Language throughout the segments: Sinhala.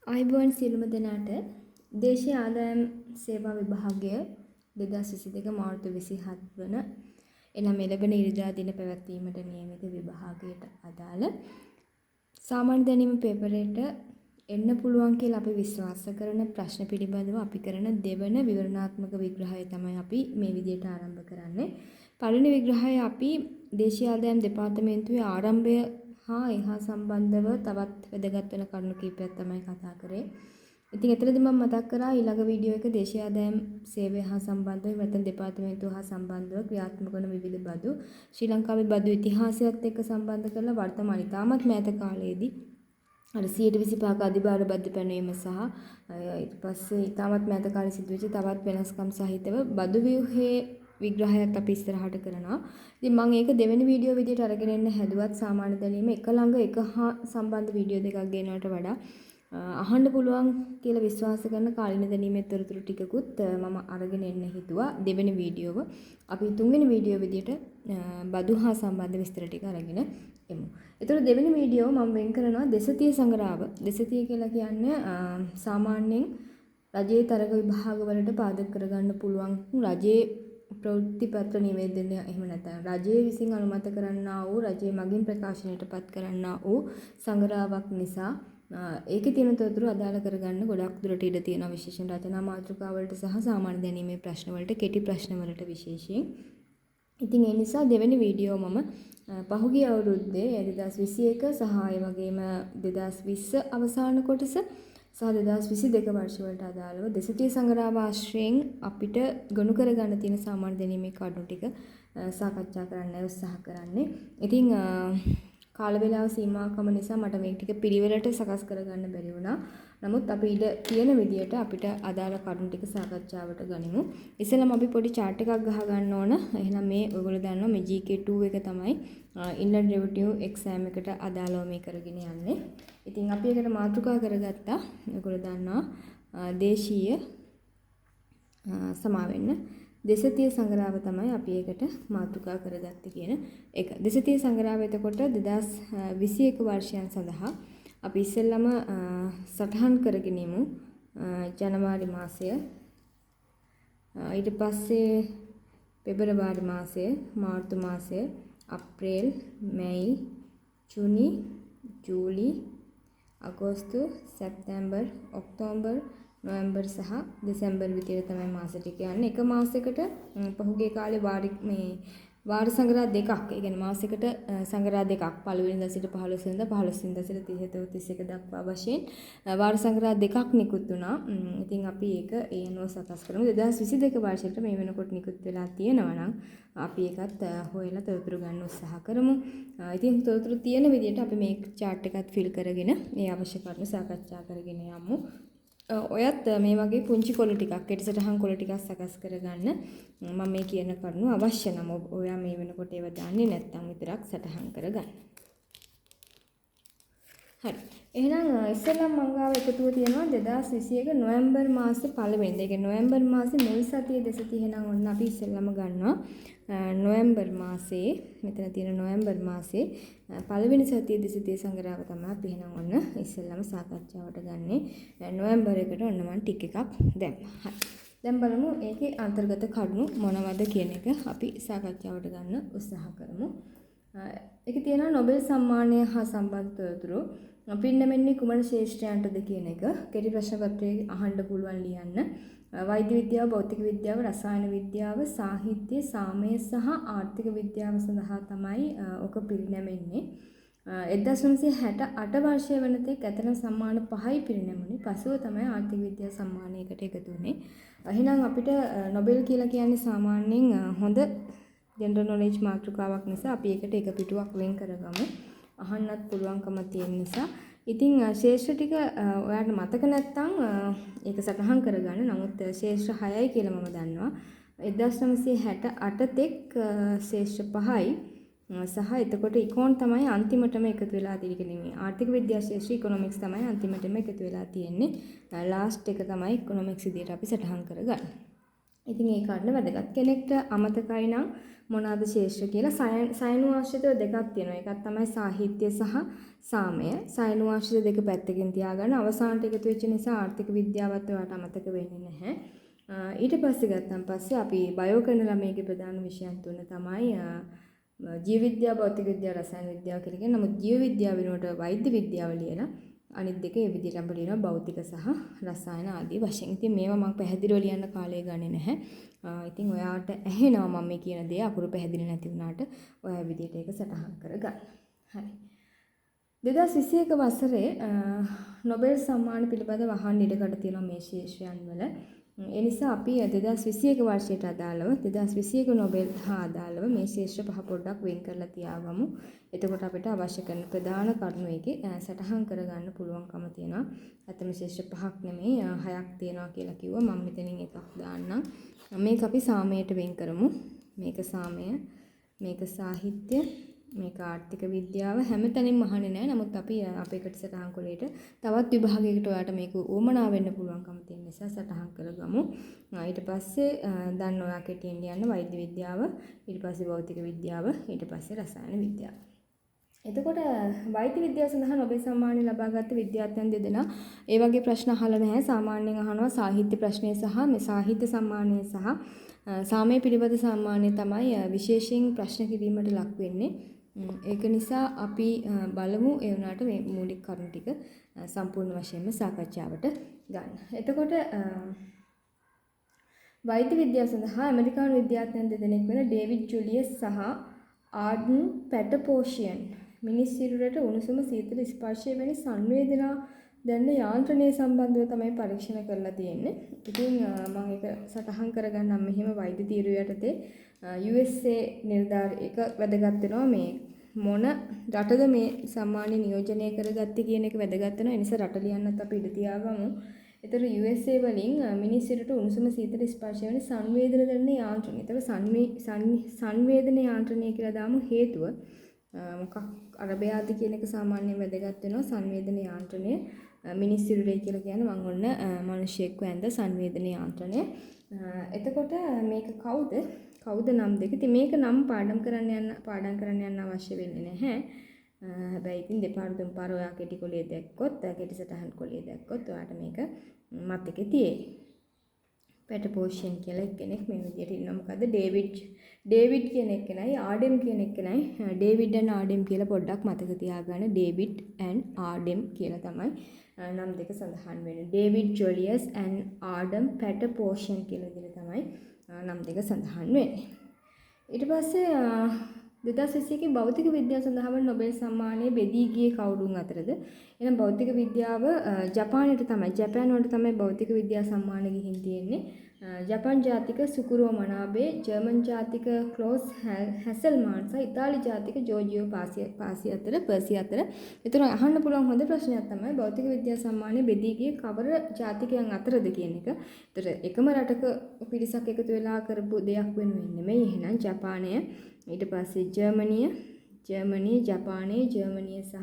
ආයුබෝවන් සියලුම දෙනාට දේශීය ආදායම් සේවා විභාගය 2022 මාර්තු 27 වන එනම් එළඹෙන ඉරිදා දින පැවැත්වීමට නියමිත විභාගයට අදාළ සාමාන්‍ය දැනීම පේපරයට එන්න පුළුවන් කියලා අපි විශ්වාස කරන ප්‍රශ්න පිළිබඳව අපි කරන දෙවන විවරණාත්මක විග්‍රහය තමයි අපි මේ විදිහට ආරම්භ කරන්නේ. පළවෙනි විග්‍රහය අපි දේශීය ආදායම් දෙපාර්තමේන්තුවේ ආරම්භය හා එහා සම්බන්ධව තවත් වැදගත් වෙන කරුණු කීපයක් තමයි කතා කරේ. ඉතින් එතනදී මම මතක් කරා ඊළඟ වීඩියෝ එක දේශීය ආදායම් සේවය හා සම්බන්ධව නැත්නම් දෙපාර්තමේන්තුව හා සම්බන්ධව ක්‍රියාත්මක වන විවිධ බදු ශ්‍රී ලංකාවේ බදු ඉතිහාසයත් එක්ක සම්බන්ධ කරලා වර්තමාන ඉතාමත් මෑත කාලයේදී අර 125ක අධිභාර බදු පැනවීම සහ ඊට පස්සේ ඉතාමත් මෑත කාලේ සිදුවෙච්ච තවත් වෙනස්කම් සහිතව බදු ව්‍යුහයේ විග්‍රහයක් අපි ඉස්සරහට කරනවා. ඉතින් මම ඒක දෙවෙනි වීඩියෝ විදිහට අරගෙන එන්න හැදුවත් සාමාන්‍ය දැනීම එක ළඟ එක හා සම්බන්ධ වීඩියෝ දෙකක් ගෙනවට වඩා අහන්න පුළුවන් කියලා විශ්වාස කරන කාලින දැනීමේ තොරතුරු ටිකකුත් මම අරගෙන එන්න හිතුවා දෙවෙනි වීඩියෝව. අපි තුන්වෙනි වීඩියෝ විදිහට බදු හා සම්බන්ධ විස්තර ටික අරගෙන එමු. ඒතර දෙවෙනි වීඩියෝව මම වෙන් කරනවා දෙසතිය සංග්‍රහව. දෙසතිය කියලා කියන්නේ සාමාන්‍යයෙන් රජයේ තරග විභාග වලට පාදක කරගන්න පුළුවන් රජයේ ප්‍රවෘත්ති පත්‍ර නිවේදනය එහෙම නැත්නම් රජය විසින් අනුමත කරන්නා වූ රජයේ මගින් ප්‍රකාශනයට පත් කරන්නා වූ සංග්‍රහාවක් නිසා ඒකේ තියෙන තොරතුරු අදාළ කරගන්න ගොඩක් දුරට ඉඩ තියෙනවා විශේෂයෙන් රචනා මාතෘකා වලට සහ සාමාන්‍ය දැනීමේ ප්‍රශ්න වලට කෙටි ප්‍රශ්න වලට විශේෂයෙන්. ඉතින් ඒ නිසා දෙවෙනි වීඩියෝ මම පහුගිය අවුරුද්දේ 2021 සහ ඒ වගේම 2020 අවසාන කොටස සහ 2022 වර්ෂ වලට අදාළව දෙසතිය සංග්‍රහව ආශ්‍රයෙන් අපිට ගොනු කරගන්න තියෙන සාමාන්‍ය දැනීමේ කරුණු ටික සාකච්ඡා කරන්න උත්සාහ කරන්නේ. ඉතින් කාල වේලාව සීමාකම නිසා මට මේ ටික පිළිවෙලට සකස් කරගන්න බැරි වුණා. නමුත් අපි ඉඳ තියෙන විදියට අපිට අදාළ කරුණු ටික සාකච්ඡාවට ගනිමු. ඉස්සෙල්ලාම අපි පොඩි chart එකක් ගහ ගන්න ඕන. එහෙනම් මේ ඔයගොල්ලෝ දන්නවා මේ GK2 එක තමයි Inland Revenue exam එකට අදාළව මේ කරගෙන යන්නේ. ඉතින් අපි ඒකට මාතෘකා කරගත්තා. ඔයගොල්ලෝ දන්නවා දේශීය සමාවෙන්න දෙසතිය සංග්‍රහව තමයි අපි ඒකට මාතෘකා කරගත්තේ කියන එක. දෙසතිය සංග්‍රහව එතකොට 2021 වර්ෂයන් සඳහා අපි ඉස්සෙල්ලම සටහන් කරගෙන ඉමු ජනවාරි මාසය ඊට පස්සේ පෙබරවාරි මාසය මාර්තු මාසය අප්‍රේල් මැයි ජූනි ජූලි අගෝස්තු සැප්තැම්බර් ඔක්තෝබර් නොවැම්බර් සහ දෙසැම්බර් විතර තමයි මාස ටික යන්නේ. එක මාසයකට පහුගිය කාලේ වාර සංග්‍රහ දෙකක්. ඒ කියන්නේ මාසයකට සංග්‍රහ දෙකක්. පළවෙනිදා සිට 15 වෙනිදා 15 වෙනිදා සිට 31 දක්වා වශයෙන් වාර සංග්‍රහ දෙකක් නිකුත් වුණා. ඉතින් අපි ඒක ඒ අනුව සකස් කරමු. 2022 වර්ෂයට මේ වෙනකොට නිකුත් වෙලා තියෙනවා නම් අපි ඒකත් හොයලා තොරතුරු ගන්න උත්සාහ කරමු. ඉතින් තොරතුරු තියෙන විදිහට අපි මේ chart එකත් fill කරගෙන ඒ අවශ්‍ය කරුණු සාකච්ඡා කරගෙන යමු. ඔයත් මේ වගේ පුංචි කොළ ටිකක් කෙටිසටහන් කොළ ටිකක් සකස් කරගන්න මම මේ කියන කරුණු අවශ්‍ය නම් ඔයා මේ වෙනකොට ඒව දාන්නේ නැත්නම් විතරක් සටහන් කරගන්න. හරි. එහෙනම් ඉස්සෙල්ලාම මම ගාව එකතුව තියෙනවා 2021 නොවැම්බර් මාසේ පළවෙනිදා. ඒ කියන්නේ නොවැම්බර් මාසේ මුල් සතියේ දෙසතිය එහෙනම් ඔන්න අපි ඉස්සෙල්ලාම ගන්නවා නොවැම්බර් මාසේ මෙතන තියෙන නොවැම්බර් මාසේ පළවෙනි සතියේ දෙසතිය සංග්‍රහව තමයි අපි එහෙනම් ඔන්න ඉස්සෙල්ලාම සාකච්ඡාවට ගන්නෙ. නොවැම්බර් එකට ඔන්න මම ටික එකක් දැම්මා. හරි. දැන් බලමු ඒකේ අන්තර්ගත කරුණු මොනවද කියන එක අපි සාකච්ඡාවට ගන්න උත්සාහ කරමු. ඒකේ තියෙනවා නොබෙල් සම්මානය හා සම්බන්ධ තොරතුරු පින්නමෙන්නේ කුමන ශේෂ්ත්‍රයන්ටද කියන එක කෙටි ප්‍රශ්න පත්‍රයේ අහන්න පුළුවන් ලියන්න. වෛද්‍ය විද්‍යාව, භෞතික විද්‍යාව, රසායන විද්‍යාව, සාහිත්‍ය, සාමය සහ ආර්ථික විද්‍යාව සඳහා තමයි ඔක පිරිනැමෙන්නේ. 1968 වර්ෂය වෙනතෙක් ඇතන සම්මාන 5යි පිරිනැමුනේ. පසුව තමයි ආර්ථික විද්‍යා සම්මානයකට එකතු වුනේ. එහෙනම් අපිට නොබෙල් කියලා කියන්නේ සාමාන්‍යයෙන් හොඳ ජෙනරල් නොලෙජ් මාතෘකාවක් නිසා අපි ඒකට එක පිටුවක් වෙන් කරගමු. අහන්නත් පුළුවන්කම තියෙන නිසා. ඉතින් ශේෂ්ත්‍ර ටික ඔයාලට මතක නැත්නම් ඒක සටහන් කරගන්න. නමුත් ශේෂ්ත්‍ර 6යි කියලා මම දන්නවා. 1968 තෙක් ශේෂ්ත්‍ර 5යි සහ එතකොට ඉකෝන් තමයි අන්තිමටම එකතු වෙලා තියෙන්නේ. ආර්ථික විද්‍යා ශේෂ්ත්‍ර ඉකොනොමික්ස් තමයි අන්තිමටම එකතු වෙලා තියෙන්නේ. ලාස්ට් එක තමයි ඉකොනොමික්ස් විදියට අපි සටහන් කරගන්නේ. ඉතින් ඒ කාරණා වැදගත්. කෙනෙක්ට අමතකයි නම් මොනවාද ශේෂ්ත්‍ර කියලා සයනුවාශ්‍රිතව දෙකක් තියෙනවා. එකක් තමයි සාහිත්‍ය සහ සාමය. සයනුවාශ්‍රිත දෙක පැත්තකින් තියාගන්න අවසානට එකතු වෙච්ච නිසා ආර්ථික විද්‍යාවත් ඔයාලට අමතක වෙන්නේ නැහැ. ඊට පස්සේ ගත්තන් පස්සේ අපි බයෝ කරන ළමයිගේ ප්‍රධාන විෂයන් තුන තමයි ජීව විද්‍යාව, භෞතික විද්‍යාව, රසායන විද්‍යාව කියලා කියන. නමුත් ජීව විද්‍යාව වෙනුවට වෛද්‍ය විද්‍යාව ලියලා අනිත් දෙක ඒ විදිහට අපිට ලියනවා භෞතික සහ රසායන ආදී වශයෙන්. ඉතින් මේවා මම පැහැදිලිව ලියන්න කාලය ගන්නේ නැහැ. ඉතින් ඔයාට ඇහෙනවා මම මේ කියන දේ අකුරු පැහැදිලි නැති වුණාට ඔයා විදිහට ඒක සටහන් කරගන්න. හරි. 2021 වසරේ නොබෙල් සම්මාන පිළිබඳව අහන්න ඉඩකඩ තියෙනවා මේ ශීර්ෂයන් වල. ඒ නිසා අපි 2021 වර්ෂයට අදාළව 2021 නොබෙල් හා අදාළව මේ ශීර්ෂ පහ පොඩ්ඩක් වෙන් කරලා තියාගමු. එතකොට අපිට අවශ්‍ය කරන ප්‍රධාන කරුණු එකේ සටහන් කරගන්න පුළුවන්කම තියෙනවා. අතම ශීර්ෂ පහක් නෙමෙයි 6ක් තියෙනවා කියලා කිව්වා. මම මෙතනින් එකක් දාන්නම්. මේක අපි සාමයට වෙන් කරමු. මේක සාමය, මේක සාහිත්‍ය, මේක ආර්ථික විද්‍යාව හැමතැනින්ම අහන්නේ නැහැ. නමුත් අපි අපේ එකට සටහන් කොලේට තවත් විභාගයකට ඔයාලට මේක උවමනා වෙන්න පුළුවන්කම තියෙන නිසා සටහන් කරගමු. ඊට පස්සේ දැන් ඔයා කෙටියෙන් ලියන්න වෛද්‍ය විද්‍යාව, ඊට පස්සේ භෞතික විද්‍යාව, ඊට පස්සේ රසායන විද්‍යාව. එතකොට වෛද්‍ය විද්‍යාව සඳහා නොබෙල් සම්මානය ලබාගත් විද්‍යාර්ථයන් දෙදෙනා ඒ වගේ ප්‍රශ්න අහලා නැහැ. සාමාන්‍යයෙන් අහනවා සාහිත්‍ය ප්‍රශ්නය සහ මේ සාහිත්‍ය සම්මානය සහ සාමය පිළිබඳ සම්මානය තමයි විශේෂයෙන් ප්‍රශ්න කිරීමට ලක් වෙන්නේ. ඒක නිසා අපි බලමු ඒ වුණාට මේ මූලික කරුණු ටික සම්පූර්ණ වශයෙන්ම සාකච්ඡාවට ගන්න. එතකොට වෛද්‍ය විද්‍යාව සඳහා ඇමරිකානු විද්‍යාඥයන් දෙදෙනෙක් වෙන ඩේවිඩ් ජුලියස් සහ ආඩන් පැටපෝෂියන් මිනිස් සිරුරට උණුසුම සීතල ස්පර්ශය වැනි සංවේදනා දැනෙන යාන්ත්‍රණය සම්බන්ධව තමයි පරීක්ෂණ කරලා තියෙන්නේ. ඉතින් මම ඒක සටහන් කරගන්නම් මෙහෙම වෛද්‍ය තීරුව යටතේ USA නිලධාරී එක වැදගත් වෙනවා මේ මොන රටද මේ සම්මානය නියෝජනය කරගත්තේ කියන එක වැදගත් වෙනවා. ඒ නිසා රට ලියන්නත් අපි ඉඳ තියාගමු. ඒතර USA වලින් මිනිස් සිරුරට උණුසුම සීතල ස්පර්ශය වෙන සංවේදන දැනෙන යාන්ත්‍රණය. ඒතර සංවේදන යාන්ත්‍රණය කියලා දාමු හේතුව මොකක් අරබයාදී කියන එක සාමාන්‍යයෙන් වැදගත් වෙනවා. සංවේදන යාන්ත්‍රණය මිනිස් සිරුරේ කියලා කියන්නේ මම ඔන්න මිනිහෙක් වැඳ සංවේදන යාන්ත්‍රණය. එතකොට මේක කවුද නම් දෙක. ඉතින් මේක නම් පාඩම් කරන්න යන්න අවශ්‍ය වෙන්නේ නැහැ. හැබැයි ඉතින් දෙපාර තුන් පාර ඔයා කෙටි කොලේ දැක්කොත් කෙටි සටහන් කොලේ දැක්කොත් ඔයාට මේක මතකේ තියෙයි. පැටපෝෂියන් කියලා කෙනෙක් මේ විදිහට ඉන්නවා. මොකද ඩේවිඩ් කියන එකනයි ආඩෙම් කියන එකනයි ඩේවිඩ් and ආඩෙම් කියලා පොඩ්ඩක් මතක තියාගන්න. ඩේවිඩ් and ආඩෙම් කියලා තමයි නම් දෙක සඳහන් වෙන්නේ. ඩේවිඩ් ජුලියස් and ආඩම් පැටපෝෂියන් කියලා විදිහට තමයි නම් දෙක සඳහන් වෙන්නේ. ඊට පස්සේ 2021 භෞතික විද්‍යාව සඳහා වන නොබෙල් සම්මානය බෙදී ගියේ කවුරුන් අතරද? එහෙනම් භෞතික විද්‍යාව ජපාන් වලට තමයි භෞතික විද්‍යා සම්මාන ගිහින් තියෙන්නේ. ජපාන් ජාතික සුකුරෝ මනාබේ, ජර්මන් ජාතික ක්ලෝස් හැසල්මාන් සහ ඉතාලි ජාතික ජෝජියෝ පර්සි අතර. ඒතර අහන්න පුළුවන් හොඳ ප්‍රශ්නයක් තමයි භෞතික විද්‍යා සම්මානය බෙදී ගියේ කවර ජාතිකයන් අතරද කියන එක. ඒතර එකම රටක පිරිසක් එකතු වෙලා කරපු දෙයක් වෙනුවෙන් නෙමෙයි. එහෙනම් ජපානය, ඊට පස්සේ ජර්මනිය, ජර්මනිය සහ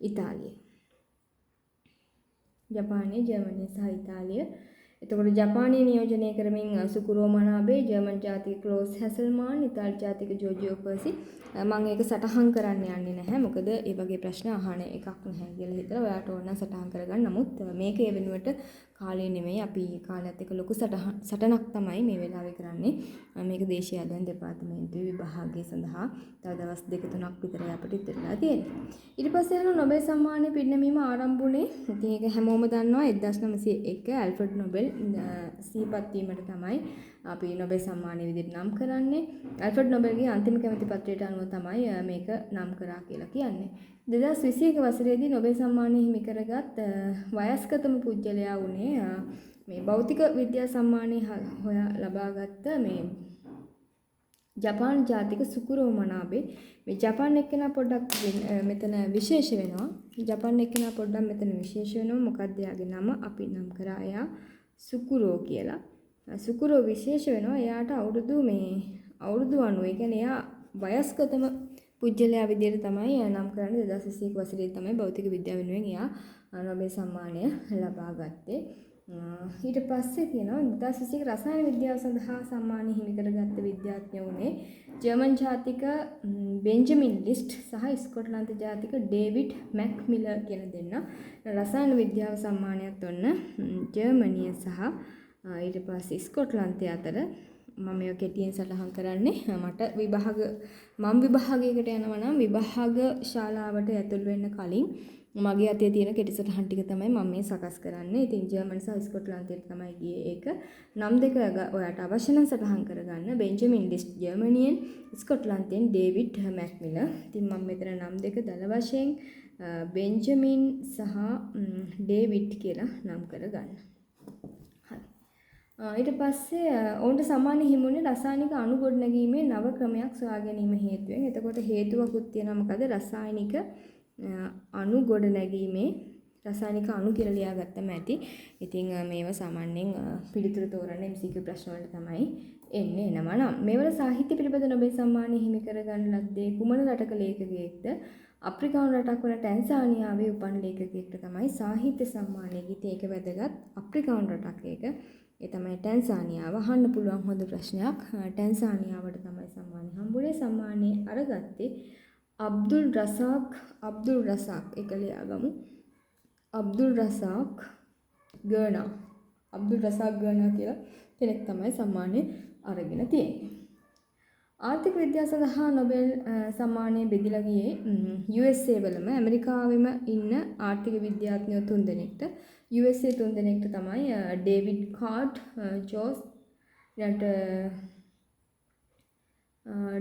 ඉතාලිය. එතකොට ජපානයේ නියෝජනය කරමින් සුකුරෝ මනාබේ, ජර්මන් ජාතික ක්ලෝස් හැසල්මාන්, ඉතාලි ජාතික ජෝජියෝ පර්සි. මම ඒක සටහන් කරන්න යන්නේ නැහැ. මොකද ඒ වගේ ප්‍රශ්න අහන එකක් නැහැ කියලා හිතලා ඔයාට ඕන නම් සටහන් කරගන්න. නමුත් මේක ඒ වෙනුවට කාලේ නෙමෙයි අපි කාලයත් එක්ක ලොකු සටනක් තමයි මේ වෙලාවේ කරන්නේ. මේක දේශීය ආදායම් දෙපාර්තමේන්තුවේ විභාගය සඳහා තව දවස් 2-3ක් විතර අපිට ඉතිරිලා තියෙනවා. ඊට පස්සේ යන නොබෙල් සම්මානය පිරිනැමීම ආරම්භ වුණේ ඉතින් ඒක හැමෝම දන්නවා 1901 ඇල්ෆ්‍රඩ් නොබෙල් සිහිපත් වීමට තමයි අපි නොබෙල් සම්මානය විදිහට නම් කරන්නේ. ඇල්ෆ්‍රඩ් නොබෙල්ගේ අන්තිම කැමැති පත්‍රයට අනුව තමයි මේක නම් කරා කියලා කියන්නේ. 2021 වසරේදී නොබෙල් සම්මානය හිමි කරගත් වයස්ගතම පුද්ගලයා වුණේ මේ භෞතික විද්‍යා සම්මානය ලබාගත් මේ ජපාන් ජාතික සුකුරෝ මනාබේ. මේ ජපාන් එක්කෙනා පොඩ්ඩක් මෙතන විශේෂ වෙනවා. මොකක්ද එයාගේ නම? අපි නම් කරා එයා සුකුරෝ කියලා. සුකුරෝ විශේෂ වෙනවා. එයාට අවුරුදු 90. ඒ කියන්නේ එයා වයස්ගතම පුජ්‍යලයා විදියට තමයි නම් කරන්නේ. 2021 වසරේ තමයි භෞතික විද්‍යාව වෙනුවෙන් එයා නොබෙල් සම්මානය ලබා ගත්තේ. ඊට පස්සේ තියෙනවා 2021 රසායන විද්‍යාව සඳහා සම්මානය හිමි කරගත්ත විද්‍යාඥයෝ වුණේ ජර්මන් ජාතික බෙන්ජමින් ලිස්ට් සහ ස්කොට්ලන්ත ජාතික ඩේවිඩ් මැක්මිලර් කියන දෙන්නා. රසායන විද්‍යාව සම්මානයත් ඔන්න ජර්මනිය සහ ඊට පස්සේ ස්කොට්ලන්තය අතර මම මේක කෙටියෙන් සටහන් කරන්නේ මට විභාගයකට යනවා නම් විභාග ශාලාවට ඇතුල් වෙන්න කලින් මගේ අතේ තියෙන කෙටි සටහන් ටික තමයි මම මේ සකස් කරන්නේ. ඉතින් ජර්මන් සහ ස්කොට්ලන්තයට තමයි ගියේ ඒක. නම් දෙක ඔයාලට අවශ්‍ය නම් සටහන් කරගන්න. බෙන්ජමින් ලිස්ට් ජර්මනියෙන්, ස්කොට්ලන්තයෙන් ඩේවිඩ් මැක්මිලර්. ඉතින් මම මෙතන නම් දෙක දල වශයෙන් බෙන්ජමින් සහ ඩේවිඩ් කියලා නම් කරගන්න. ඊට පස්සේ ඔවුන්ට සම්මාන හිමුනේ රසායනික අණු ගොඩනැගීමේ නව ක්‍රමයක් සොයා ගැනීම හේතුවෙන්. එතකොට හේතුවකුත් තියෙනවා මොකද? රසායනික අණු ගොඩනැගීමේ රසායනික අණු කියලා ලියාගත්තම ඇති. ඉතින් මේවා සාමාන්‍යයෙන් පිළිතුරු තෝරන MCQ ප්‍රශ්න වලට තමයි එන්නේ. එනවා නම් මේවල සාහිත්‍ය පිළිබඳ නොබෙල් සම්මානය හිමි කරගන්න ලද්දේ කුමන රටක ලේඛකයෙක්ද? අප්‍රිකානු රටක් වන ටැන්සානියාවේ උපන් ලේඛකයෙක්ට තමයි සාහිත්‍ය සම්මානය. ඉතින් ඒක වැදගත්. අප්‍රිකානු රටක් ඒක. ඒ තමයි ටැන්සානියාව. අහන්න පුළුවන් හොඳ ප්‍රශ්නයක්. ටැන්සානියාවට තමයි සම්මානය හම්බුනේ. සම්මානය අරගත්තේ අබ්දුල් රසාක් එක ලියාගමු. අබ්දුල් රසාක් ගර්නා කියලා කෙනෙක් තමයි සම්මානය අරගෙන තියෙන්නේ. ආර්ථික විද්‍යාව සඳහා නොබෙල් සම්මානය බෙදලා ගියේ USA වලම ඇමරිකාවෙම ඉන්න ආර්ථික විද්‍යාඥයෝ 3 දෙනෙක්ට. USA 3 දෙනෙක්ට තමයි David Card,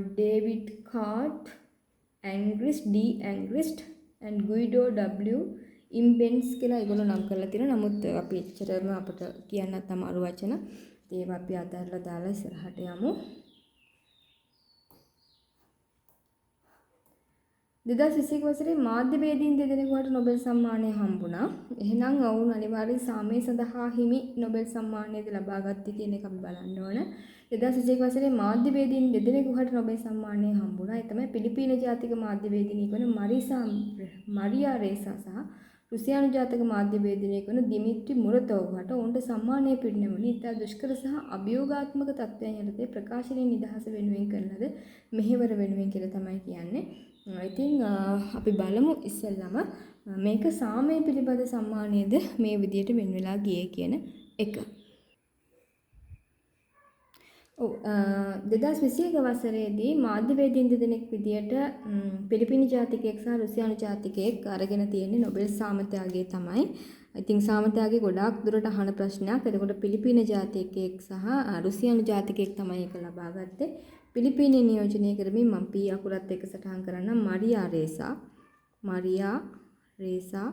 David Card, Angrist and Guido W. Imbens කියලා ඒගොල්ලෝ නම් කරලා තියෙනවා. නමුත් අපි එච්චරම අපට කියන්නත් අමාරු වචන. ඒවා අපි අතහැරලා දාලා ඉස්සරහට යමු. 2021 වසරේ මාධ්‍යවේදීන් දෙදෙනෙකුට නොබෙල් සම්මානය හම්බුණා. එහෙනම් ඔවුන් අනිවාර්යයෙන් සාමය සඳහා හිමි නොබෙල් සම්මානයද ලබා ගත්තේ කියන එක අපි බලන්න ඕන. 2021 වසරේ මාධ්‍යවේදීන් දෙදෙනෙකුට නොබෙල් සම්මානය හම්බුණා. ඒ තමයි පිලිපීන ජාතික මාධ්‍යවේදිනියක් වන මරියා රේසා සහ රුසියානු ජාතික මාධ්‍යවේදිනියෙක් වන දිමිත්‍රි මුරතෝව්වට ඔවුන්ට සම්මානය පිරිනැමුණේ ඉතා දුෂ්කර සහ අභියෝගාත්මක තත්ත්වයන් යටතේ ප්‍රකාශනයේ නිදහස වෙනුවෙන් කරන ලද මෙහෙවර වෙනුවෙන් කියලා තමයි කියන්නේ. ඉතින් අපි බලමු ඉස්සෙල්ලාම මේක සාමය පිළිබඳ සම්මානයේද මේ විදියට වෙන් වෙලා ගියේ කියන එක. 2021 වසරේදී මාධ්‍යවේදීන් දෙදෙනෙක් විදියට පිලිපිනි ජාතිකයෙක් සහ රුසියානු ජාතිකයෙක් අරගෙන තියෙන්නේ නොබෙල් සාමත්‍යයගේ තමයි. ඉතින් සාමත්‍යයගේ ගොඩාක් දුරට අහන ප්‍රශ්නයක්. එතකොට පිලිපින ජාතිකයෙක් සහ රුසියානු ජාතිකයෙක් තමයි ඒක ලබා ගත්තේ. පිලිපීනයේ නියෝජනය කරමින් මම P අකුරත් එක්ක සටහන් කරන්නම්. මරියා රේසා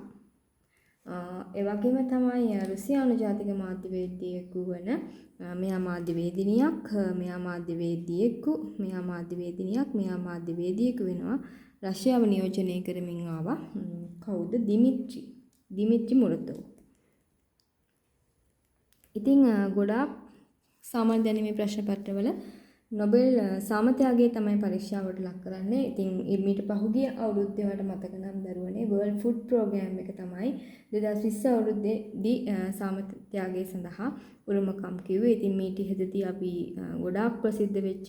ඒ වගේම තමයි රුසියානු ජාතික මාධ්‍යවේදියෙකු වන මෙයා මාධ්‍යවේදිනියක්, මෙයා මාධ්‍යවේදියෙකු, මෙයා මාධ්‍යවේදිනියක්, මෙයා මාධ්‍යවේදියෙකු වෙනවා. රෂ්‍යාව නියෝජනය කරමින් ආවා. කවුද? දිමිත්‍රි මුරතෝව්. ඉතින් ගොඩාක් සාමාන්‍ය දැනීමේ ප්‍රශ්න පත්‍රවල නොබෙල් සාමත්‍යයගේ තමයි පරීක්ෂාවට ලක් කරන්නේ. ඉතින් ඊට පහුගිය අවුරුද්දේ වලට මතක නම් දරුවනේ World Food Program එක තමයි 2020 අවුරුද්දේදී සාමත්‍යයගේ සඳහා උරුමකම් කිව්වේ. ඉතින් මීට ඉහතදී අපි ගොඩාක් ප්‍රසිද්ධ වෙච්ච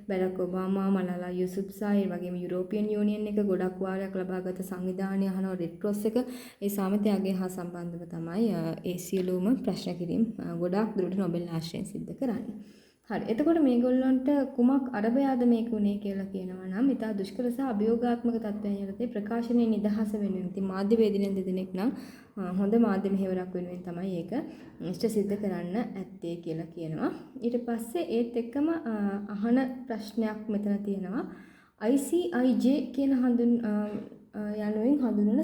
බැරක් ඔබාමා, මලාලා යුසුෆ්සායි වගේම යුරෝපියන් යූනියන් එක ගොඩක් වාරයක් ලබාගත් සංවිධානය අහනවා රෙඩ් ක්‍රොස් එක. ඒ සාමත්‍යයගේ හා සම්බන්ධව තමයි ඒ සියලුම ප්‍රශ්න කිරීම ගොඩාක් දුරට නොබෙල් ආශ්‍රයෙන් සිද්ධ කරන්නේ. හරි. එතකොට මේගොල්ලන්ට කුමක් අරබයාද මේක උනේ කියලා කියනවා නම් ඉතා දුෂ්කර සහ අභියෝගාත්මක තත්ත්වයන් යටතේ ප්‍රකාශනයේ නිදහස වෙනුවෙන් ඉතින් මාධ්‍යවේදිනියන් දෙදෙනෙක් නම් හොඳ මාධ්‍ය මෙහෙවරක් වෙනුවෙන් තමයි ඒක ඉෂ්ට සිද්ධ කරන්න ඇත්තේ කියලා කියනවා. ඊට පස්සේ ඒත් එක්කම අහන ප්‍රශ්නයක් මෙතන තියෙනවා. ICIJ කියන යනුවෙන් හඳුන්වන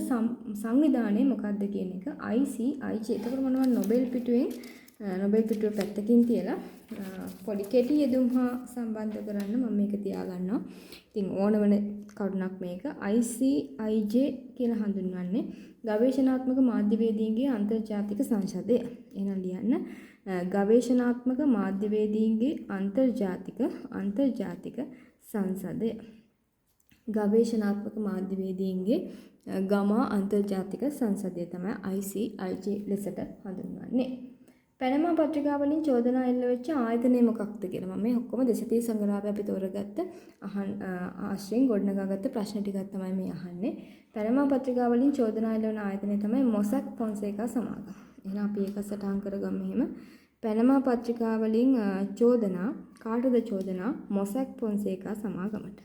සංවිධානය මොකක්ද කියන එක. ICIJ. එතකොට මොනවද නොබෙල් පිටුව පැත්තකින් තියලා පොඩි කෙටි යෙදුම් හා සම්බන්ධ කරන්න මම මේක තියාගන්නවා. ඉතින් ඕන වෙන කරුණක් මේක. ICIJ කියලා හඳුන්වන්නේ ගවේෂණාත්මක මාධ්‍යවේදීන්ගේ අන්තර්ජාතික සංසදය. එහෙනම් ලියන්න ගවේෂණාත්මක මාධ්‍යවේදීන්ගේ අන්තර්ජාතික සංසදය. ගවේෂණාත්මක මාධ්‍යවේදීන්ගේ අන්තර්ජාතික සංසදය තමයි ICIJ ලෙසට හඳුන්වන්නේ. පැනමා පත්‍රිකාවලින් චෝදනා එල්ල වෙච්ච ආයතනය මොකක්ද කියලා මම මේ ඔක්කොම දෙසතිය සංග්‍රහය අපි තෝරගත්ත ආශ්‍රයෙන් ගොඩනගාගත්ත ප්‍රශ්න ටිකක් තමයි මේ අහන්නේ. පැනමා පත්‍රිකාවලින් චෝදනා එල්ල වන ආයතනය තමයි මොසැක් ෆොන්සේකා සමාගම. එහෙනම් අපි ඒක සටහන් කරගමු එහෙම. පැනමා පත්‍රිකාවලින් චෝදනා කාටද චෝදනා? මොසැක් ෆොන්සේකා සමාගමට.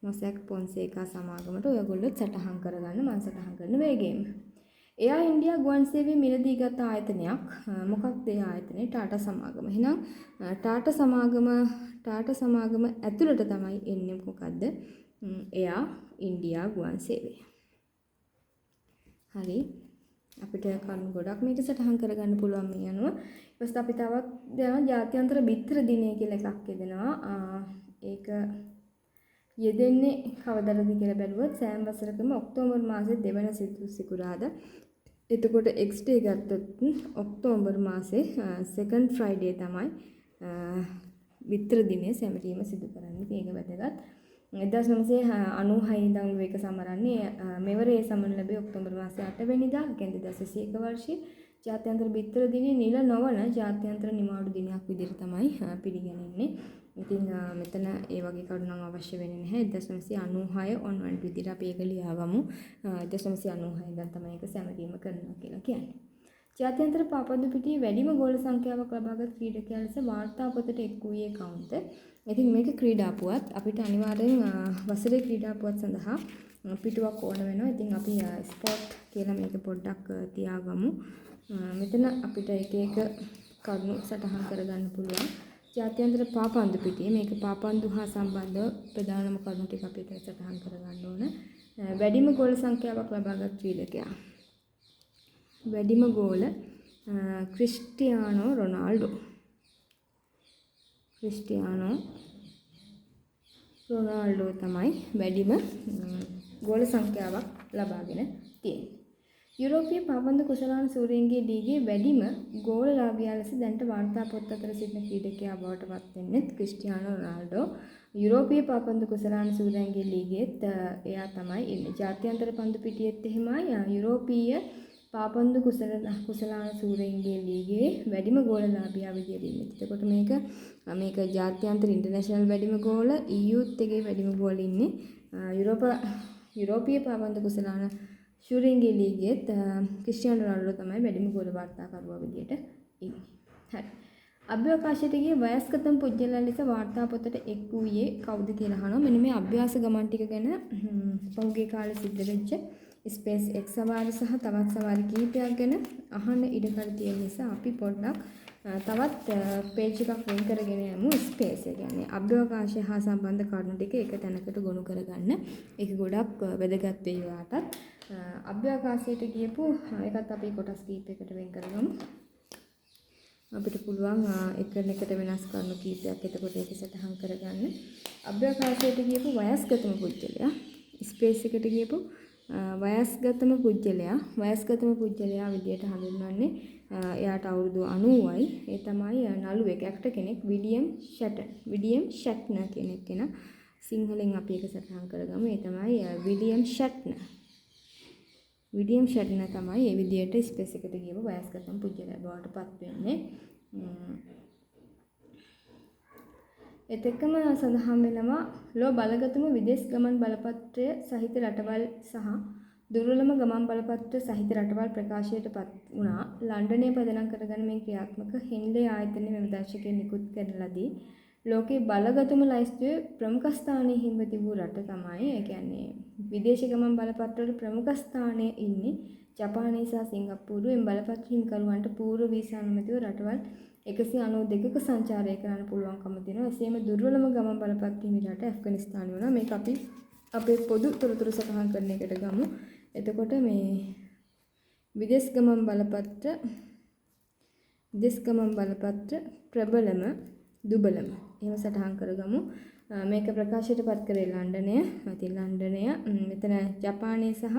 මොසැක් ෆොන්සේකා සමාගමට ඔයගොල්ලෝ සටහන් කරගන්න මම සටහන් කරන වේගයෙන්ම. එයා ඉන්දියා ගුවන් සේවය මිලදී ගත් ආයතනයක්. මොකක්ද ඒ ආයතනය? ටාටා සමාගම. එහෙනම් ටාටා සමාගම ඇතුළට තමයි එන්නේ මොකද්ද? එයා ඉන්දියා ගුවන් සේවය. හරි. අපිට කරුණු ගොඩක් මේක සටහන් කරගන්න පුළුවන් මේ අනුව. ඊපස්සේ අපි තවත් දැන් ජාත්‍යන්තර බිත්තර දිනය කියලා එකක් යෙදෙනවා. ඒක යෙදෙන්නේ කවදාද කියලා බැලුවොත් සෑම වසරකම ඔක්තෝබර් මාසයේ දෙවන සිකුරාදා. එතකොට X day ගත්තොත් ඔක්තෝබර් මාසයේ second Friday තමයි බිත්තර දිනය සැමරීම සිදු කරන්නේ. මේක වැදගත්. 1996 ඉඳන් මේක සමරන්නේ මෙවර ඒ සමන ලැබේ ඔක්තෝබර් මාසයේ 8 වෙනිදා කියන්නේ 2021 වර්ෂයේ ජාත්‍යන්තර බිත්තර දිනේ නිල නොවන ජාත්‍යන්තර නිමාඩු දිනයක් විදිහට තමයි පිළිගන්නේ. ඉතින් මෙතන ඒ වගේ කරුණු නම් අවශ්‍ය වෙන්නේ නැහැ. 1996 onward විදිහට අපි ඒක ලියාගමු. 1996 ඉඳන් තමයි ඒක සැමරීම කරනවා කියලා කියන්නේ. ජාත්‍යන්තර පාපද්ද පිටියේ වැඩිම ගෝල සංඛ්‍යාවක් ලබාගත් ක්‍රීඩකයා ලෙස වාර්තා පොතට එක් වූයේ කවුන්ද? ඉතින් මේක ක්‍රීඩා පුවත්. අපිට අනිවාර්යෙන් වසරේ ක්‍රීඩා පුවත් සඳහා පිටුවක් ඕන වෙනවා. ඉතින් අපි ස්පෝර්ට් කියලා මේක පොඩ්ඩක් තියාගමු. මෙතන අපිට එක එක කරුණු සටහන් කරගන්න පුළුවන්. ජාත්‍යන්තර පාපන්දු පිටියේ මේක පාපන්දු හා සම්බන්ධව ප්‍රධානම කරුණු ටික අපි එතන සටහන් කරගන්න ඕන. වැඩිම ගෝල සංඛ්‍යාවක් ලබාගත් ක්‍රීඩකයා. වැඩිම ගෝල ක්‍රිස්ටියානෝ රොනාල්ඩෝ. ක්‍රිස්ටියානෝ රොනාල්ඩෝ තමයි වැඩිම ගෝල සංඛ්‍යාවක් ලබාගෙන තියෙන්නේ. යුරෝපීය පාපන්දු කුසලාන සූරීන්ගේ ලීගයේ වැඩිම ගෝලලාභියා ලෙස දැනට වාර්තා පොත් අතර සිටින ක්‍රීඩකයා බවට පත් වෙන්නේ ක්‍රිස්ටියානෝ රොනාල්ඩෝ. යුරෝපීය පාපන්දු කුසලාන සූරීන්ගේ ලීගයේත් එයා තමයි ඉන්නේ. ජාත්‍යන්තර පන්දු පිටියෙත් එහෙමයි. යුරෝපීය පාපන්දු කුසලාන සූරීන්ගේ ලීගයේ වැඩිම ගෝලලාභියා විදියට ඉන්නේ. එතකොට මේක ජාත්‍යන්තර ඉන්ටර්නැෂනල් වැඩිම ගෝල EUත් එකේ වැඩිම ගෝල ඉන්නේ. යුරෝපීය පාපන්දු කුසලාන ශූරින්ගේ ලීගයේත් ක්‍රිස්ටියානෝ රොනාල්ඩෝ තමයි වැඩිම ගෝල වාර්තාකරුවා විදියට ඉන්නේ. හරි. අභ්‍යවකාශයට ගිය වයස්ගතම පුද්ගලයා ලෙස වාර්තා පොතට එක් වූයේ කවුද කියලා අහනවා. මෙන්න මේ අභ්‍යාස ගමන් ටික ගැන පහුගිය කාලේ සිද්ධ වෙච්ච ස්පේස් X සවාරි සහ තවත් සවාරි කීපයක් ගැන අහන්න ඉඩකඩ තියෙන නිසා අපි පොඩ්ඩක් තවත් පේජ් එකක් වෙන් කරගෙන යමු. ස්පේස් එක කියන්නේ අභ්‍යවකාශය හා සම්බන්ධ කරුණු ටික එක තැනකට ගොනු කරගන්න. ඒක ගොඩක් වැදගත් වෙයි ඔයාටත්. අභ්‍යවකාශයට ගියපු එකත් අපි කොටස් කීපයකට වෙන් කරගමු. අපිට පුළුවන් එකට වෙනස් කරුණු කීපයක් එතකොට ඒක සටහන් කරගන්න. අභ්‍යවකාශයට ගියපු වයස්ගතම පුද්ගලයා, ස්පේස් එකට ගියපු වයස්ගතම පුද්ගලයා විදියට හඳුන්වන්නේ එයාට අවුරුදු 90යි. ඒ තමයි නළුවෙක් ඇක්ටර් කෙනෙක් විලියම් ෂැට්නර් කෙනෙක්. සිංහලෙන් අපි ඒක සටහන් කරගමු. ඒ තමයි විලියම් ෂැට්නර්. විලියම් ෂැට්නර් තමයි මේ විදියට ස්පේස් එකට ගියපු වයස්ගතම පුද්ගලයා බවට පත් වෙන්නේ. එතෙක්ම සඳහන් වෙනවා ලෝ බලගතම විදේශ ගමන් බලපත්‍රය සහිත රටවල් සහ දුර්වලම ගමන් බලපත්‍ර සහිත රටවල් ප්‍රකාශයට පත් වුණා. ලන්ඩනයේ පදනම් කරගෙන මේ ක්‍රියාත්මක හෙන්ලේ ආයතනයේ මෙම දර්ශකයෙන් නිකුත් කරන ලදී. ලෝකේ බලගතම ලයිස්තුවේ ප්‍රමුඛ ස්ථානයේ හිමි තිබූ රට තමයි. ඒ කියන්නේ විදේශ ගමන් බලපත්‍රවල ප්‍රමුඛ ස්ථානයේ ඉන්නේ ජපානය සහ සිංගප්පූරු. එම් බලපත්‍ර හිමිකරුවන්ට පූර්ව වීසා නොමැතිව රටවල් 192ක සංචාරය කරන්න පුළුවන්කම තියෙනවා. එසේම දුර්වලම ගමන් බලපත්‍ර හිමි රට ඇෆ්ගනිස්තානය වුණා. මේක අපි අපේ පොදු තොරතුරු සටහන් කරන එකට ගමු. එතකොට මේ විදේශ ගමන් බලපත්‍ර ප්‍රබලම දුබලම එහෙම සටහන් කරගමු. මේක ප්‍රකාශයට පත් කරේ ලන්ඩනය. ඉතින් ලන්ඩනය මෙතන ජපානය සහ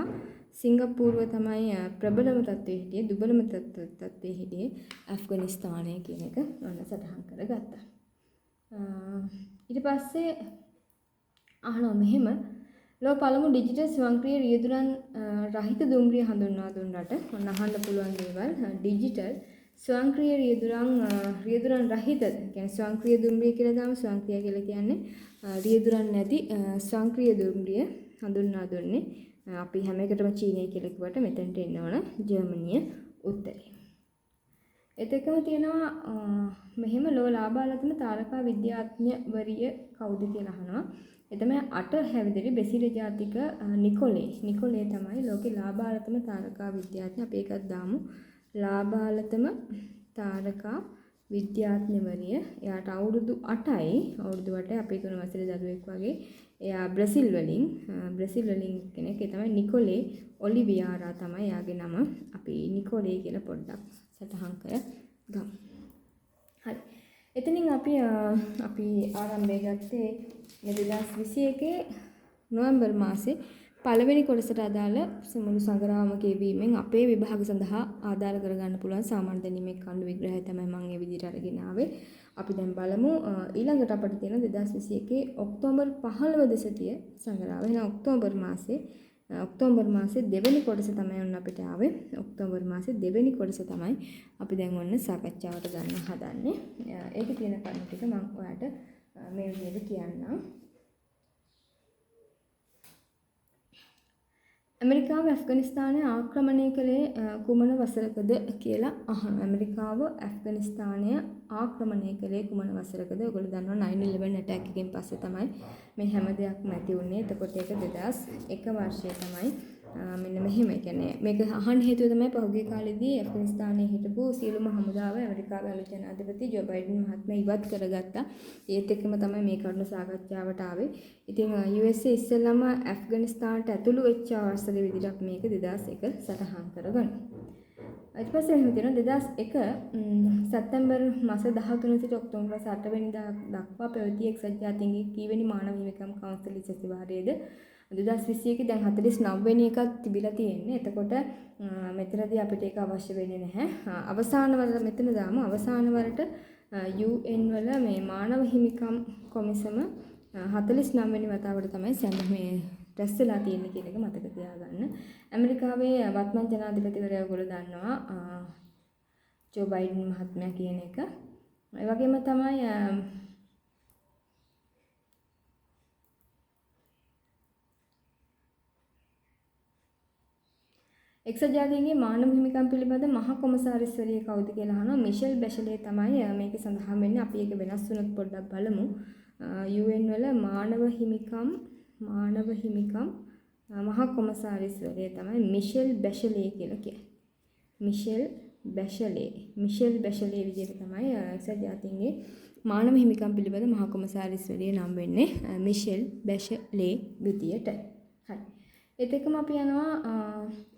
සිංගප්පූරුව තමයි ප්‍රබලම තත්ත්වයේ හිටියේ, දුබලම තත්ත්වයේ හිටියේ ඇෆ්ගනිස්තානය කියන එක මම සටහන් කරගත්තා. ඊට පස්සේ අහනවා මෙහෙම ලෝ පළමු ඩිජිටල් ස්වයංක්‍රීය රියදුරන් රහිත දුම්රිය හඳුන්වා දුන් රට. ඔන්න අහන්න පුළුවන් දේවල්. ඩිජිටල් ස්වයංක්‍රීය රියදුරන් රහිත කියන්නේ ස්වයංක්‍රීය දුම්රිය කියලා දාම ස්වයංක්‍රීය කියලා කියන්නේ රියදුරන් නැති ස්වයංක්‍රීය දුම්රිය හඳුන්වා දුන්නේ අපි හැම එකටම චීනය කියලා කිව්වට මෙතනට එන්න ඕන ජර්මනිය උත්තරේ. එතකම තියෙනවා මෙහෙම ලෝ ලාභාලතම තාරකා විද්‍යාඥවරිය කවුද කියලා අහනවා. ඒ තමයි 8 හැවිදිරි බෙසිල ජාතික නිකොලේ තමයි ලෝකේ ලාභාලතම තාරකා විද්‍යාඥ. අපි ඒකත් දාමු. ලාභාලතම තාරකා විද්‍යාඥවරිය. එයාට අවුරුදු 8යි. අවුරුදු 8 අපේ 3 වසරේ දරුවෙක් වගේ. එයා බ්‍රසීල් වලින් කෙනෙක්. ඒ තමයි නිකොලේ ඔලිවියාරා තමයි එයාගේ නම. අපි නිකොලේ කියලා පොඩ්ඩක් සටහන් කරගමු. හරි. එතනින් අපි ආරම්භය ගත්තේ 2021 නොවැම්බර් මාසේ පළවෙනි කොටසට අදාළ මුළු සංග්‍රහම කියවීමෙන් අපේ විභාග සඳහා ආධාර කරගන්න පුළුවන් සාමාන්‍ය දැනීමේ කණ්ඩු විග්‍රහය තමයි මම මේ විදිහට අරගෙන ආවේ. අපි දැන් බලමු ඊළඟට අපිට තියෙන 2021 ඔක්තෝබර් 15 දසතිය සංග්‍රහය. එහෙනම් ඔක්තෝබර් මාසේ දෙවෙනි කොටස තමයි ඔන්න අපිට ආවේ. ඔක්තෝබර් මාසේ දෙවෙනි කොටස තමයි අපි දැන් ඔන්න සාකච්ඡාවට ගන්න හදන්නේ. ඒකේ තියෙන කරුණු ටික මම ඔයාලට මේ විදිහට කියන්නම්. ඇමරිකාව ඇෆ්ගනිස්තානය ආක්‍රමණය කළේ කුමන වසරකද කියලා අහනවා. ඇමරිකාව ඇෆ්ගනිස්තානය ආක්‍රමණය කළේ කුමන වසරකද? ඔයගොල්ලෝ දන්නවා 9/11 ඇටැක් එකෙන් පස්සේ තමයි මේ හැම දෙයක්ම ඇති වුණේ. එතකොට ඒක 2001 වර්ෂයේ තමයි මෙන්න මෙහෙම. ඒ කියන්නේ මේක අහන්න හේතුව තමයි පහුගිය කාලෙදී ඇෆ්ගනිස්තානයේ හිටපු සියලුම හමුදාව ඇමරිකාවේ අලුත් ජනාධිපති ජෝ බයිඩන් මහත්මයා ඉවත් කරගත්තා. ඒත් එක්කම තමයි මේ කරුණු සාකච්ඡාවට ආවේ. ඉතින් USA ඉස්සෙල්ලාම ඇෆ්ගනිස්තානට ඇතුළු වෙච්ච අවස්ථාවේ විදිහට අපි මේක 2001 සටහන් කරගන්නවා. ඊට පස්සේ එහෙම තියෙනවා 2001 සැප්තැම්බර් මාස 13 සිට ඔක්තෝබර් 8 වෙනිදා දක්වා පැවති එක්සත් ජාතීන්ගේ කීවෙනි මානව හිමිකම් කවුන්සිල් සැසිවාරයේද 2021 දැන් 49 වෙනි එකක් තිබිලා තියෙන්නේ. එතකොට මෙතනදී අපිට ඒක අවශ්‍ය වෙන්නේ නැහැ. අවසාන වල මෙතන දාමු. අවසාන වලට UN වල මේ මානව හිමිකම් කොමිසම 49 වෙනි වතාවට තමයි මේ රැස් වෙලා තියෙන්නේ කියන එක මතක තියාගන්න. ඇමරිකාවේ වත්මන් ජනාධිපතිවරයා ඔයගොල්ලෝ දන්නවා ජෝ බයිඩන් මහත්මයා කියන එක. ඒ වගේම තමයි එක්සත් ජාතීන්ගේ මානව හිමිකම් පිළිබඳ මහා කොමසාරිස්වරිය කවුද කියලා අහනවා. මිෂෙල් බැෂලේ තමයි මේක සඳහන් වෙන්නේ. අපි ඒක වෙනස් වුණොත් පොඩ්ඩක් බලමු. UN වල මානව හිමිකම් මහා කොමසාරිස්වරිය තමයි මිෂෙල් බැෂලේ කියලා කියන්නේ. මිෂෙල් බැෂලේ විදිහට තමයි එක්සත් ජාතීන්ගේ මානව හිමිකම් පිළිබඳ මහා කොමසාරිස්වරිය නම් වෙන්නේ. මිෂෙල් බැෂලේ විදිහට. හරි. ඒත් එක්කම අපි යනවා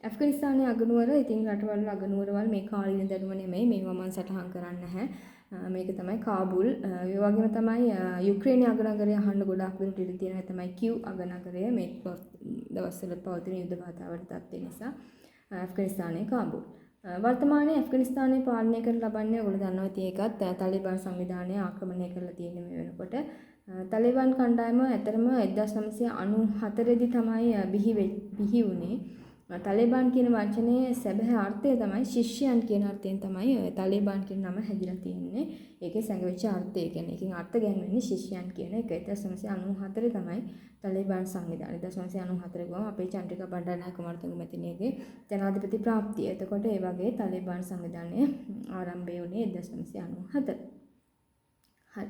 ඇෆ්ගනිස්තානයේ අගනුවර. ඉතින් රටවල් අගනුවරවල් මේ කාලීන දැනුම නෙමෙයි. මේවා මම සටහන් කරන්නේ නැහැ. මේක තමයි කාබුල්. ඒ වගේම තමයි යුක්‍රේනයේ අගනගරය අහන්න ගොඩාක් දුරට ඉඳී තියෙනවා. තමයි කිව් අගනගරය. මේ දවස්වල පවතින යුද්ධ වාතාවරණ තත්ත්වය නිසා ඇෆ්ගනිස්තානයේ කාබුල්. වර්තමානයේ ඇෆ්ගනිස්තානයේ පාලනය කරන ලබන්නේ ඔයගොල්ලෝ දන්නවා. ඉතින් ඒකත් තාලිබාන් සංවිධානය ආක්‍රමණය කරලා තියෙන මේ වෙනකොට. තාලිබාන් කණ්ඩායම ඇතරම 1994 දී තමයි බිහි වුණේ. තාලිබාන් කියන වචනේ සැබෑ අර්ථය තමයි ශිෂ්‍යයන් කියන අර්ථයෙන් තමයි තාලිබාන් කියන නම හැදිලා තියෙන්නේ. ඒකේ සංගවිච්ච අර්ථය කියන්නේ ඒකෙන් අර්ථ ගැන්වෙන්නේ ශිෂ්‍යයන් කියන එක. 1994 තමයි තාලිබාන් සංවිධානය. 1994 ගම අපේ චන්ද්‍රිකා බණ්ඩාරනායක මහත්මයාගේ මැතිණියගේ ජනාධිපති ප්‍රාප්තිය. එතකොට ඒ වගේ තාලිබාන් සංවිධානය ආරම්භය වුණේ 1994. හරි.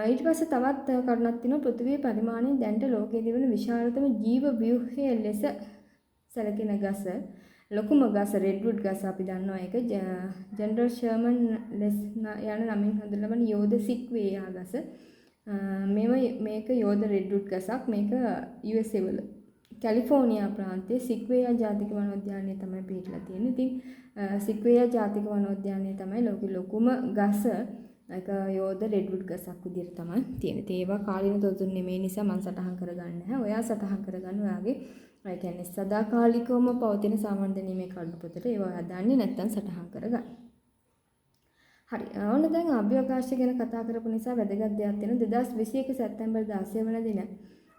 ඊට පස්සේ තවත් කරුණක් තියෙනවා. පෘථිවියේ පරිමාණයෙන් දැනට ලෝකයේ තිබෙන විශාලතම ජීව ව්‍යුහය ලෙස සැලකෙන ගස ලොකුම ගස රෙඩ්වුඩ් ගස අපි දන්නවා. ඒක ජෙනරල් ෂර්මන් ලෙස් යන නමින් හඳුන්වන යෝධ සික්වේයා ගස. මේක යෝධ රෙඩ්වුඩ් ගසක්. මේක USA වල කැලිෆෝනියා ප්‍රාන්තයේ සික්වේයා ජාතික වනෝද්‍යානයේ තමයි පිහිටලා තියෙන්නේ. ඉතින් සික්වේයා ජාතික වනෝද්‍යානයේ තමයි ලෝකෙ ලොකුම ගස. ඒක යෝධ රෙඩ්වුඩ් ගසක් විදිහට තමයි තියෙන්නේ. ඒවා කාලීන තොරතුරු නෙමෙයි නිසා මම සටහන් කරගන්නේ නැහැ. ඔයා සටහන් කරගන්න ඔයාගේ ඒ කියන්නේ සදාකාලිකවම පවතින සාමාන්‍ය දැනීමේ කරුණු පොතට ඒවා ඔයා දන්නේ නැත්නම් සටහන් කරගන්න. හරි. ඕන දැන් අභ්‍යවකාශය ගැන කතා කරපු නිසා වැදගත් දෙයක් තියෙනවා. 2021 සැප්තැම්බර් 16 වන දින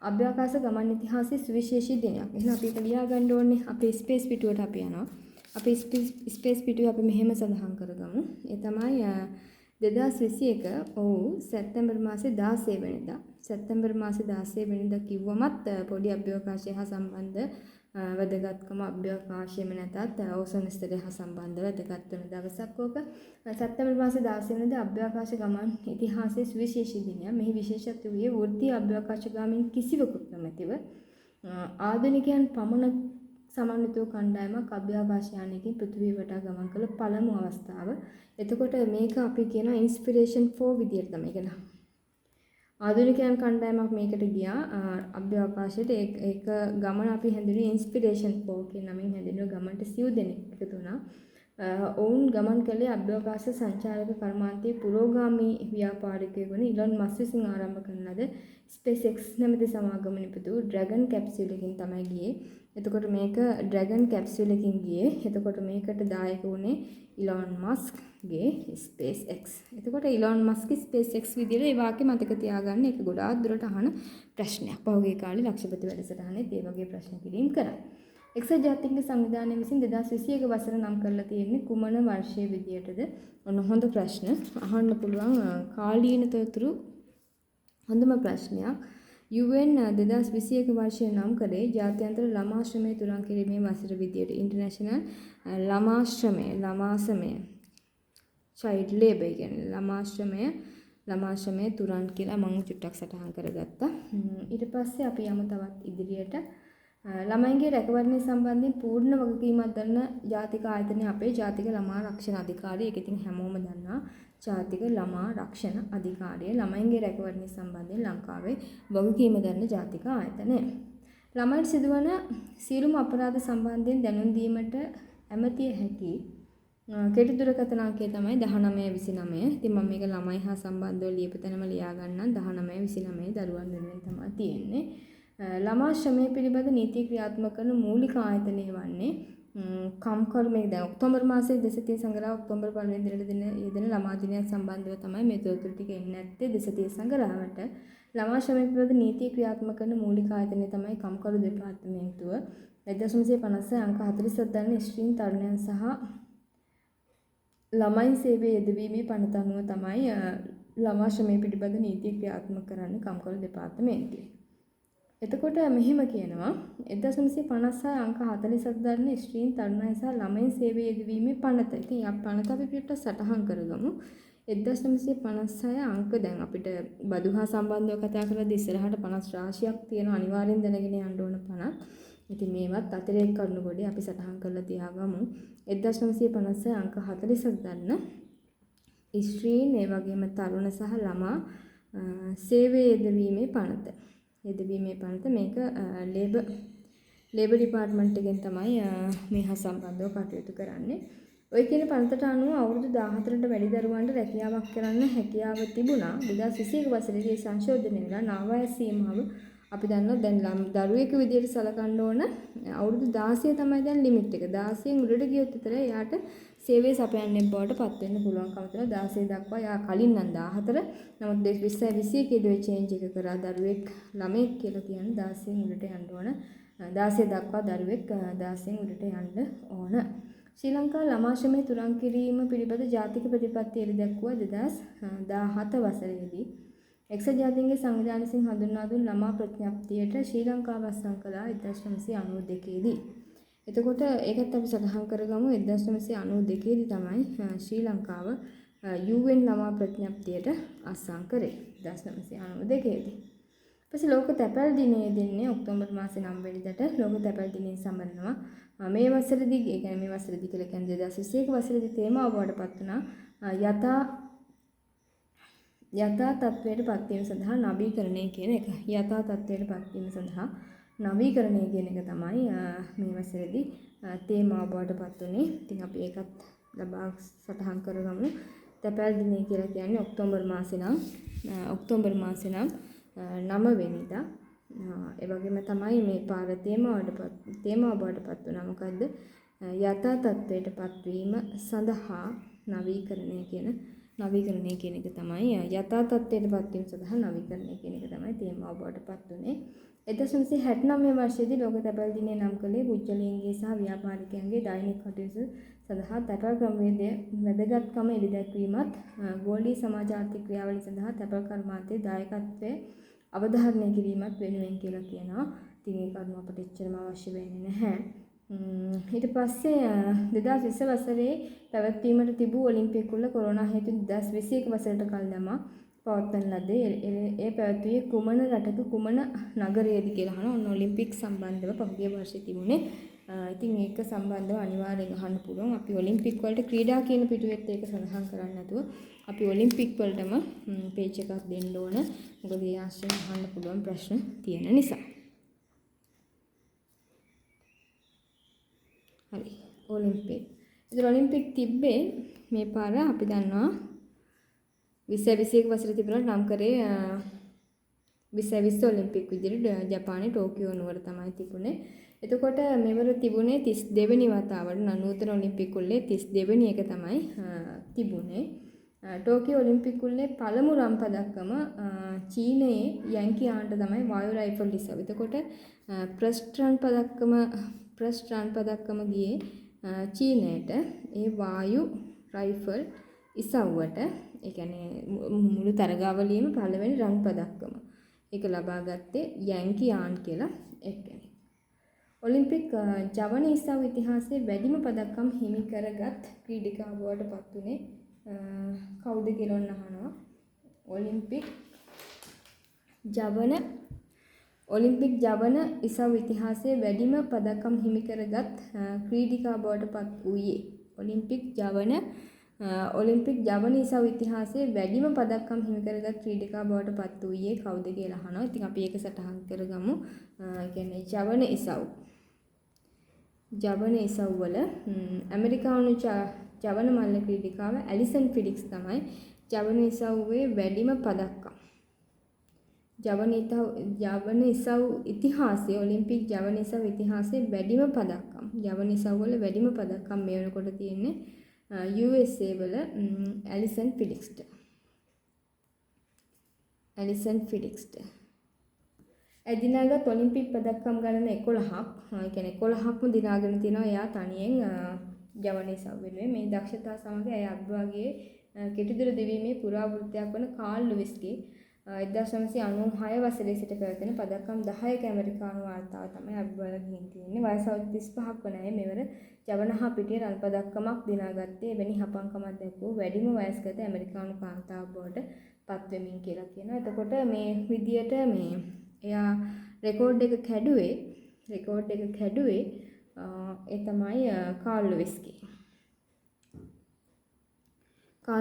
අභ්‍යවකාශ ගමන් ඉතිහාසයේ සුවිශේෂී දිනයක්. එහෙනම් අපි ඒක ලියා ගන්න ඕනේ. අපේ ස්පේස් පිටුවට අපි යනවා. අපි ස්පේස් පිටුවේ අපි මෙහෙම සඳහන් කරගමු. ඒ තමයි 2021 සැප්තැම්බර් මාසේ 16 වෙනිදා. සැප්තැම්බර් මාසේ 16 වෙනිදා කිව්වමත් පොඩි අභ්‍යවකාශය හා සම්බන්ධ වැදගත්කම අභ්‍යවකාශයම නැතත් ඕසෝන ස්තරය හා සම්බන්ධ වැදගත් වෙන දවසක් ඕක. සැප්තැම්බර් මාසේ 16 වෙනිදා අභ්‍යවකාශ ගමන් ඉතිහාසයේ සුවිශේෂී දිනයක්. මෙහි විශේෂත්වය වූයේ වෘත්තීය අභ්‍යවකාශ ගාමීන් කිසිවෙකුත් නොමැතිව ආධුනිකයන් පමණ සමන්විත කණ්ඩායමක් අභ්‍යවකාශ යානයකින් පෘථිවිය වටා ගමන් කළ පළමු අවස්ථාව. එතකොට මේක අපි කියන ඉන්ස්පිරේෂන් 4 විදියට තමයි කියන. ආධුනිකයන් කණ්ඩායමක් මේකට ගියා අභ්‍යවකාශයට. ඒක ගමන අපි හැඳින්වුවේ ඉන්ස්පිරේෂන් 4 කියන නමින් හැඳින්වුව ගමනට සිව් දෙනෙක් එකතු වුණා. ඔවුන් ගමන් කළේ අභ්‍යවකාශ සංචාරක කර්මාන්තයේ පුරෝගාමී ව්‍යාපාරිකයෙකු වන ඉලොන් මස්ක් විසින් ආරම්භ කරන ලද SpaceX නැමැති සමාගම නිපදවූ ඩ්‍රැගන් කැප්සියුල් එකකින් තමයි ගියේ. එතකොට මේක ඩ්‍රැගන් කැප්සියුල් එකකින් ගියේ. එතකොට මේකට දායක වුණේ ඉලොන් මස්ක්ගේ SpaceX. එතකොට ඉලොන් මස්ක් SpaceX විදිහට ඒ වාක්‍ය මතක තියාගන්න. ඒක ගොඩාක් දුරට අහන ප්‍රශ්නයක්. පහුගිය කාලේ ලක්ෂපති වැඩසටහනේ ඒ වගේ ප්‍රශ්න කිරීම කරා. එක්සත් ජාතීන්ගේ සංවිධානය විසින් 2021 වසර නම් කරලා තියෙන්නේ කුමන වර්ෂයේ විදියටද? ඔන්න හොඳ ප්‍රශ්න. අහන්න පුළුවන් කාලීන තොරතුරු හොඳම ප්‍රශ්නයක්. UN 2021 වර්ෂය නම් කරේ ජාත්‍යන්තර ළමා ශ්‍රමය තුරන් කිරීමේ වසර විදියට. ඉන්ටර්නැෂනල් ළමා ශ්‍රමය child labor කියන්නේ ළමා ශ්‍රමය තුරන් කියලා මම චුට්ටක් සටහන් කරගත්තා. ඊට පස්සේ අපි යමු තවත් ඉදිරියට. ළමයින්ගේ රැකවරණය සම්බන්ධයෙන් පූර්ණ වගකීමක් දරන ජාතික ආයතනය අපේ ජාතික ළමා රක්ෂණ අධිකාරිය. ඒක ඉතින් හැමෝම දන්නා ජාතික ළමා රක්ෂණ අධිකාරිය. ළමයින්ගේ රැකවරණය සම්බන්ධයෙන් ලංකාවේ වගකීම දරන ජාතික ආයතනය. ළමයින්ට සිදුවන සියලුම අපරාධ සම්බන්ධයෙන් දැනුම් දීමට ඇමතිය හැකි කෙටි දුරකථන අංකය තමයි 1929. ඉතින් මම මේක ළමයි හා සම්බන්ධව ලියපු තැනම ලියා ගන්නම්. 1929 දරුවන් වෙනුවෙන් තමයි තියෙන්නේ. ළමා ශ්‍රමය පිළිබඳ නීති ක්‍රියාත්මක කරන මූලික ආයතනය වන්නේ කම්කරු. මේ දැන් ඔක්තෝබර් මාසයේ දෙසතිය සංග්‍රහ ඔක්තෝබර් 1 වෙනිදාට යෙදෙන ළමා දිනයත් සම්බන්ධව තමයි මේ තොරතුරු ටික එන්නේ නැත්තේ දෙසතිය සංග්‍රහවට. ළමා ශ්‍රමය පිළිබඳ නීති ක්‍රියාත්මක කරන මූලික ආයතනය තමයි කම්කරු දෙපාර්තමේන්තුව. 1950 අංක 47 දරන ස්ත්‍රීන් තරුණයන් සහ ළමයින් සේවයේ යෙදවීමේ පනත අනුව තමයි ළමා ශ්‍රමය පිළිබඳ නීති ක්‍රියාත්මක කරන්නේ කම්කරු දෙපාර්තමේන්තුවේ. එතකොට මෙහෙම කියනවා 1956 අංක 47 දරන ස්ත්‍රීන් තරුණයන් සහ ළමයින් සේවයේ යෙදවීමේ පනත. ඉතින් අපි පනත අපි පිටට සටහන් කරගමු. 1956 අංක දැන් අපිට බදු හා සම්බන්ධව කතා කරද්දී ඉස්සරහට 50 රාශියක් තියෙන අනිවාර්යෙන් දැනගෙන යන්න ඕන පනත්. ඉතින් මේවත් අතිරේක කරුණු ගොඩේ අපි සටහන් කරලා තියාගමු. 1956 අංක 47 දරන ස්ත්‍රීන් ඒ වගේම තරුණ සහ ළමා සේවයේ යෙදවීමේ පනත. මේක ලේබර් ඩිපාර්ට්මන්ට් එකෙන් තමයි මේ හා සම්බන්ධව කටයුතු කරන්නේ. ඔය කියන පනතට අනුව අවුරුදු 14ට වැඩි දරුවන්ට රැකියාවක් කරන්න හැකියාව තිබුණා. 2021 වසරේදී සංශෝධනය වෙලා නාම වයස සීමාව අපි දන්නවා දැන් දරුවෙක් විදියට සලකන්න ඕන අවුරුදු 16 තමයි දැන් ලිමිට් එක. 16න් උඩට ගියොත් විතර එයාට සේවය සපයන්නේ බවට පත් වෙන්න පුළුවන්කම තියෙනවා. 16 දක්වා යා කලින් නම් 14. නමුත් 2021 දී චේන්ජ් එක කරා දරුවෙක් ළමෙක් කියලා කියන්නේ 16න් උඩට යන්න ඕන. 16 දක්වා දරුවෙක් 16න් උඩට යන්න ඕන. ශ්‍රී ලංකා ළමා ශ්‍රමය තුරන් කිරීම පිළිබඳ ජාතික ප්‍රතිපත්තිය එළිදැක්වුවා 2017 වසරේදී. එක්සත් ජාතීන්ගේ සංවිධානය විසින් හඳුන්වා දුන් ළමා ප්‍රඥප්තියට ශ්‍රී ලංකාව අත්සන් කළා 1992 දී. එතකොට ඒකත් අපි සටහන් කරගමු 1992 දී තමයි ශ්‍රී ලංකාව UN ළමා ප්‍රඥප්තියට අත්සන් කරේ 1992 දී. ඊපස්සේ ලෝක තැපැල් දිනය දෙන්නේ ඔක්තෝබර් මාසේ 9 වෙනිදාට ලෝක තැපැල් දිනයෙන් සම්බන්ධනවා. මේ වසරේදී ඒ කියන්නේ මේ වසරේදී කියලා කියන්නේ 2021 වසරේදී තේමාව බවට පත් වුණා යථා තත්ත්වයට පත්වීම සඳහා නවීකරණය කියන එක. යථා තත්ත්වයට පත්වීම සඳහා නවීකරණය කියන එක තමයි මේ වසරේදී තේමාව බවට පත් වුණේ. ඉතින් අපි ඒකත් ලබා සටහන් කරගමු. තැපැල් දිනය කියලා කියන්නේ ඔක්තෝබර් මාසේ නම් 9 වෙනිදා. ඒ වගේම තමයි මේ පාර තේමාව බවට පත් වුණා. මොකද්ද? යථා තත්ත්වයට පත්වීම සඳහා නවීකරණය කියන එක තමයි යථා තත්ත්වයට පත්වීම සඳහා නවීකරණය කියන එක තමයි තේමාව බවට පත් උනේ. 1969 වර්ෂයේදී ලෝක තැපැල් දිනය නම් කළේ පුද්ගලයන්ගේ සහ ව්‍යාපාරිකයන්ගේ දෛනික කටයුතු සඳහා තැපැල් ක්‍රමවේදයේ වැදගත්කම එළිදැක්වීමත් ගෝලීය සමාජ ආර්ථික ක්‍රියාවලිය සඳහා තැපැල් කර්මාන්තයේ දායකත්වය අවධාරණය කිරීමත් වෙනුවෙන් කියලා කියනවා. ඉතින් ඒ කරුණ අපිට එච්චරම අවශ්‍ය වෙන්නේ නැහැ. ඊට පස්සේ 2020 වසරේ පැවැත්වීමට තිබූ ඔලිම්පික් උළ කොරෝනා හේතුවෙන් 2021 වසරට කල් දමා පවත්වන ලදී. ඒ පැවැත්වුවේ කුමන රටක කුමන නගරයේද කියලා අහන ඔන්න ඔලිම්පික් සම්බන්ධව පහුගිය වර්ෂයේ තිබුණේ. ඉතින් ඒක සම්බන්ධව අනිවාර්යෙන් අහන්න පුළුවන්. අපි ඔලිම්පික් වලට ක්‍රීඩා කියන පිටුවෙත් ඒක සඳහන් කරන්නේ නැතුව අපි ඔලිම්පික් වලටම පේජ් එකක් දෙන්න ඕන. මොකද ඒ ආශ්‍රයෙන් අහන්න පුළුවන් ප්‍රශ්න තියෙන නිසා. හරි. ඔලිම්පික්. ඉතින් ඔලිම්පික් තිබ්බේ මේ පාර අපි දන්නවා 2021 වසරේ තිබුණා නම් කරේ 2020 ඔලිම්පික් විදිහට ජපානයේ ටෝකියෝ නුවර තමයි තිබුණේ. එතකොට මෙවර තිබුණේ 32 වෙනි වතාවට නූතන ඔලිම්පික් උල්ලේ 32 වෙනි එක තමයි තිබුණේ. ටෝකියෝ ඔලිම්පික් උල්ලේ පළමු රන් පදක්කම චීනයේ යැන්කි ආන්ට තමයි වායු රයිෆල් ඉසව. එතකොට ප්‍රස්ට් රන් පදක්කම ගියේ චීනයට ඒ වායු රයිෆල් ඉසව්වට ඒ කියන්නේ මුළු තරගාවලියේම පළවෙනි රන් පදක්කම. ඒක ලබා ගත්තේ යැන්කි ආන් කියලා එක්කෙනෙක්. ඔලිම්පික් ජවන ඉසව් ඉතිහාසයේ වැඩිම පදක්කම් හිමි කරගත් ක්‍රීඩිකා බවට පත් වුණේ කවුද කියලා අහනවා. ඔලිම්පික් ජවන ඉසව් ඉතිහාසයේ වැඩිම පදක්කම් හිමි කරගත් ක්‍රීඩිකා බවට පත් වූයේ ඔලිම්පික් ජවන ඉසව් ඉතිහාසයේ වැඩිම පදක්කම් හිමි කරගත් ක්‍රීඩිකා බවට පත් වූයේ කවුද කියලා අහනවා. ඉතින් අපි ඒක සටහන් කරගමු. ඒ කියන්නේ ජවන ඉසව් වල ඇමරිකානු ජවන මල්ල ක්‍රීඩිකාව ඇලිසන් ෆිලික්ස් තමයි ජවන ඉසව්වේ වැඩිම පදක්කම්. ජවන ඉසව් ඉතිහාසයේ ඔලිම්පික් ජවන ඉසව් ඉතිහාසයේ වැඩිම පදක්කම්. ජවන ඉසව් වල වැඩිම පදක්කම් මේ වෙනකොට තියෙන්නේ USA වල ඇලිසන් ෆිලික්ස්ට. එදිනාගත් ඔලිම්පික් පදක්කම් ගණන 11ක්. ඒ කියන්නේ 11ක්ම දිනාගෙන තිනවා එයා තනියෙන් ජවන ඉසව් වෙනුවෙන්. මේ දක්ෂතා සමග එයා අභිභාගයේ කෙටිදුර දිවීමේ පුරාවෘත්තයක් වන කාල් ලුයිස්ගේ 1996 වසරේ සිට පැවැත්වෙන පදක්කම් 10ක ඇමරිකානු වාර්තාව තමයි අභිභාගයෙන් තියෙන්නේ. වයස 35ක් වන අය මෙවර ජවන හා පිටියේ රන් පදක්කමක් දිනාගත්තේ එවැනි හපංකමක් දැක්වූ වැඩිම වයස්ගත ඇමරිකානු කාන්තාවක් බවට පත් වෙමින් කියලා කියනවා. එතකොට මේ විදියට එයා රෙකෝඩ් එක කැඩුවේ ඒ තමයි කාල්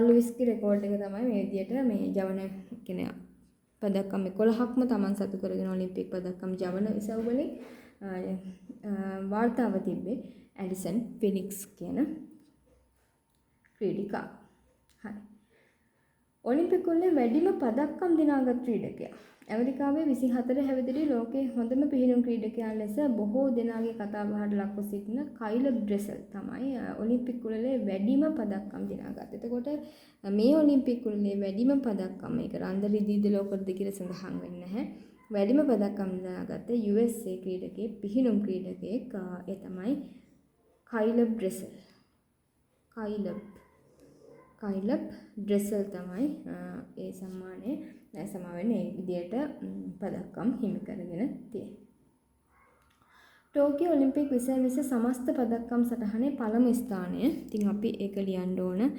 ලුයිස්ගේ රෙකෝඩ් එක තමයි මේ විදියට මේ ජවන කියන්නේ පදක්කම් 11ක්ම Taman සතු කරගෙන ඔලිම්පික් පදක්කම් ජවන ඉසව් වලින් වාර්තාව තිබ්බේ ඇලිසන් ෆිලික්ස් කියන ක්‍රීඩිකා. හරි. ඔලිම්පික් වල වැඩිම පදක්කම් දිනාගත් ක්‍රීඩකයා. ඇමරිකාවේ 24 හැවිරිදි ලෝකයේ හොඳම පිහිනුම් ක්‍රීඩකයා ලෙස බොහෝ දෙනාගේ කතාබහට ලක්ව සිටින කයිල ඩ්‍රෙසල් තමයි ඔලිම්පික් උළෙලේ වැඩිම පදක්කම් දිනාගත්තේ. එතකොට මේ ඔලිම්පික් උළෙලේ වැඩිම පදක්කම් මේක රන්දරිදීද ලෝකෙද කියලා සඳහන් වෙන්නේ නැහැ. වැඩිම පදක්කම් දිනාගත්තේ USA ක්‍රීඩකයේ පිහිනුම් ක්‍රීඩකයෙක් ඒ තමයි කයිලබ් ඩ්‍රෙසල් තමයි ඒ සම්මානයේ සමාවෙන්නේ ඒ විදියට පදක්කම් හිමි කරගෙන තියෙනවා. ටෝකියෝ ඔලිම්පික් 2020 සමස්ත පදක්කම් සටහනේ පළමු ස්ථානය. ඉතින් අපි ඒක ලියන්න ඕන 1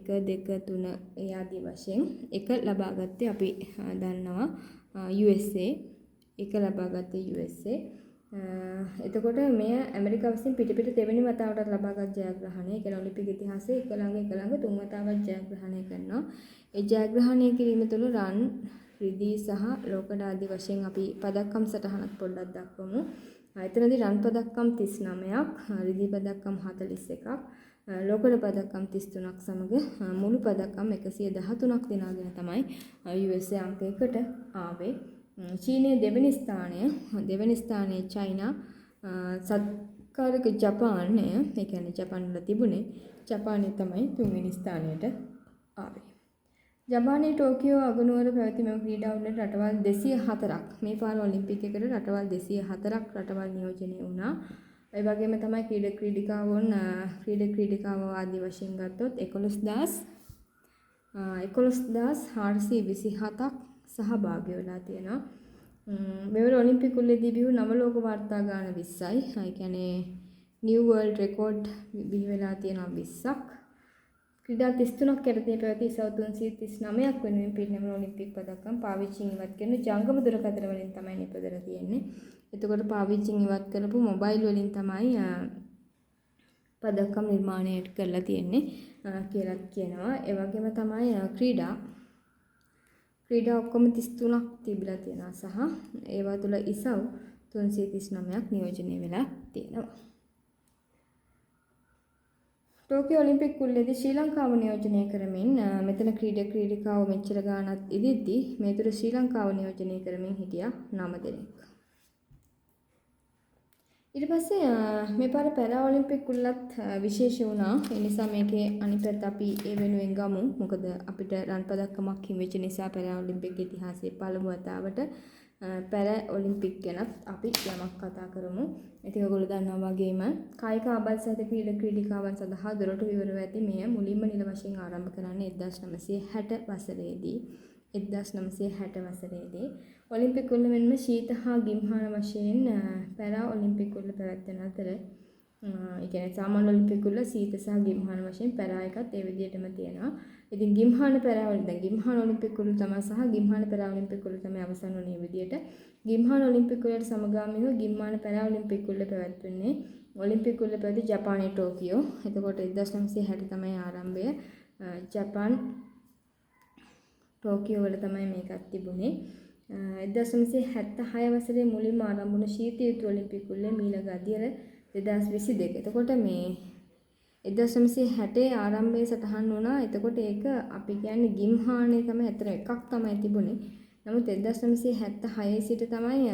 2 3 ඒ ආදී වශයෙන් එක ලබා ගත්තේ අපි දන්නවා USA. එක ලබා ගත්තේ USA. එතකොට මෙය ඇමරිකාව විසින් පිට දෙවෙනි වතාවටත් ලබාගත් ජයග්‍රහණය. ඒ කියන්නේ ඔලිම්පික් ඉතිහාසයේ එක ළඟ තුන් වතාවක් ජයග්‍රහණය කරනවා. ඒ ජයග්‍රහණය කිරීම තුළ රන්, රිදී සහ ලෝකඩ ආදී වශයෙන් අපි පදක්කම් සටහනක් පොඩ්ඩක් දක්වමු. එතනදී රන් පදක්කම් 39ක්, රිදී පදක්කම් 41ක්, ලෝකඩ පදක්කම් 33ක් සමග මුළු පදක්කම් 113ක් දිනාගෙන තමයි USA අංක 1ට ආවේ. චීනයේ දෙවෙනි ස්ථානයේ චයිනා, සත්කාරක ජපානය, ඒ කියන්නේ ජපාන වල තිබුණේ ජපානය තමයි තුන්වෙනි ස්ථානයට ආවේ. ජපානයේ ටෝකියෝ අගනුවර පැවති මෙම ක්‍රීඩාවලට රටවල් 204ක් මේ පාර ඔලිම්පික් එකට රටවල් 204ක් රටවල් නියෝජනය වුණා. ඒ වගේම තමයි ක්‍රීඩකාවෝ ආදී වශයෙන් ගත්තොත් 11427ක් සහභාගී වෙලා තියෙනවා. මෙවර ඔලිම්පික් උළෙලදී බිහි නව ලෝක වාර්තා ගාන 20යි. ඒ කියන්නේ නිව් වර්ල්ඩ් රෙකෝඩ් බිහි වෙලා තියෙනවා 20ක්. ක්‍රීඩා 33ක් යටතේ පැවති ඉසව් 339ක් වෙනුවෙන් පිරිනැමන ඔලිම්පික් පදක්කම් පාවිච්චියෙන් ඉවත් කරන ජංගම දුරකථන වලින් තමයි නිපදලා තියෙන්නේ. එතකොට පාවිච්චියෙන් ඉවත් කරපු මොබයිල් වලින් තමයි පදක්කම් නිර්මාණය කරලා තියෙන්නේ කියලා කියනවා. ඒ වගේම තමයි ක්‍රීඩා ඔක්කොම 33ක් තිබිලා තියෙනවා සහ ඒවා තුළ ඉසව් 339ක් නියෝජනය වෙලා තියෙනවා. ටෝකියෝ ඔලිම්පික් උළෙලදී ශ්‍රී ලංකාව නියෝජනය කරමින් මෙතන ක්‍රීඩකාවෝ මෙච්චර ගාණක් ඉදිද්දි මේ තුර ශ්‍රී ලංකාව නියෝජනය කරමින් හිටියා 9 දෙනෙක්. ඊට පස්සේ මේ පාර පැරා ඔලිම්පික් උළෙලත් විශේෂ වුණා. ඒ නිසා මේකේ අනිත් පැත්ත අපි ඒ වෙනුවෙන් ගමු. මොකද අපිට රන් පදක්කමක් හිමි වෙච්ච නිසා පැරා ඔලිම්පික් ඉතිහාසයේ පළමු වතාවට පැරා ඔලිම්පික් ගැනත් අපි යමක් කතා කරමු. ඉතින් ඔයගොල්ලෝ දන්නවා වගේම කායික ආබාධ සහිත ක්‍රීඩිකාවන් සඳහා දොරටු විවරව ඇති මෙය මුලින්ම නිල වශයෙන් ආරම්භ කරන්නේ 1960 වසරේදී. 1960 වසරේදී ඔලිම්පික් උළෙලෙන්ම ශීත හා ගිම්හාන වශයෙන් පැරා ඔලිම්පික් උළෙල පැවැත්වෙන අතර ඒ කියන්නේ සාමාන්‍ය ඔලිම්පික් උළෙල ශීත සහ ගිම්හාන වශයෙන් පැරා එකත් ඒ විදිහටම තියෙනවා. ඉතින් ගිම්හාන පැරා වල දැන් ගිම්හාන ඔලිම්පික් උළෙල තමයි සහ ගිම්හාන පැරා ඔලිම්පික් උළෙල තමයි අවසන් වුණේ විදිහට. ගිම්හාන ඔලිම්පික් උළෙලට සමගාමීව ගිම්හාන පැරා ඔලිම්පික් උළෙල පැවැත්වෙන්නේ ඔලිම්පික් උළෙල පැවති ජපානයේ ටෝකියෝ. එතකොට 1960 තමයි ආරම්භය. ජපාන් ටෝකියෝ වල තමයි මේකත් තිබුණේ. 1976 වසරේ මුලින්ම ආරම්භ වුණ ශීත ඍතු ඔලිම්පික් උළෙල මීළඟ අදියර 2022. එතකොට මේ 1960 ආරම්භයේ සටහන් වුණා. එතකොට ඒක අපි කියන්නේ ගිම්හානේ තමයි අතර එකක් තමයි තිබුණේ. නමුත් 1976 සිට තමයි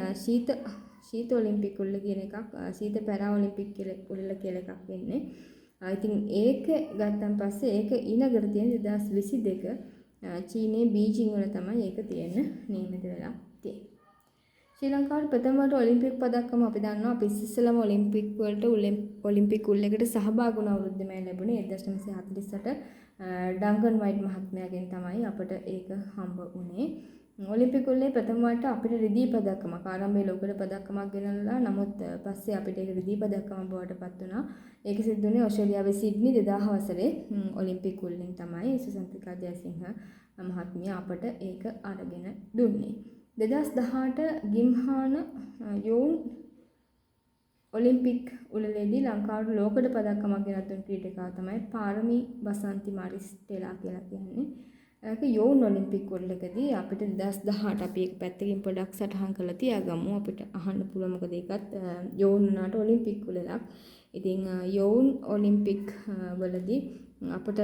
ශීත ඔලිම්පික් උළෙල කියන එකක් ශීත පැරා ඔලිම්පික් උළෙල කියලා එකක් වෙන්නේ. ඉතින් ඒක ගත්තන් පස්සේ ඒක ඊළඟට තියෙන 2022 චීනයේ බීජිං වල තමයි ඒක තියෙන්න නියමිත වෙලා තියෙන්නේ. ශ්‍රී ලංකාවේ ප්‍රථම වරට ඔලිම්පික් පදක්කම අපි දන්නවා අපි ඉස්සෙල්ලාම ඔලිම්පික් වලට ඔලිම්පික් උළෙලකට සහභාගී වුණ අවුරුද්දේ මම ලැබුණේ 1948 ඩංකන් වයිට් මහත්මයාගෙන් තමයි අපට ඒක හම්බ වුණේ. ඔලිම්පික් උළෙලේ ප්‍රථම වරට අපිට රිදී පදක්කමක් ආරම්භයේ ලෝකෙට පදක්කමක් ගෙනල්ලා නමුත් පස්සේ අපිට ඒක රිදී පදක්කමක් බවට පත් වුණා. ඒක සිද්ධ වුණේ ඕස්ට්‍රේලියාවේ සිඩ්නි 2000 වසරේ ඔලිම්පික් උළෙලෙන් තමයි සුසන්තිකා ජයසිංහ මහත්මිය අපට ඒක අරගෙන දුන්නේ. 2018 ගිම්හාන යෝන් ඔලිම්පික් උළෙලේදී ලංකාවට ලෝකෙට පදක්කමක් ගෙනත් දුන් ක්‍රීඩකාව තමයි පාරමී වසන්ති මාරිස්ටෙලා කියලා කියන්නේ. ඒක යෝන් ඔලිම්පික් උළෙලකදී අපිට 2018 අපි එක පැත්තකින් පොඩක් සටහන් කරලා තියාගමු. අපිට අහන්න පුළුවන් මොකද ඒකත් යෝන් උනාට ඔලිම්පික් උළෙලක්. ඉතින් යෝන් ඔලිම්පික් වලදී අපිට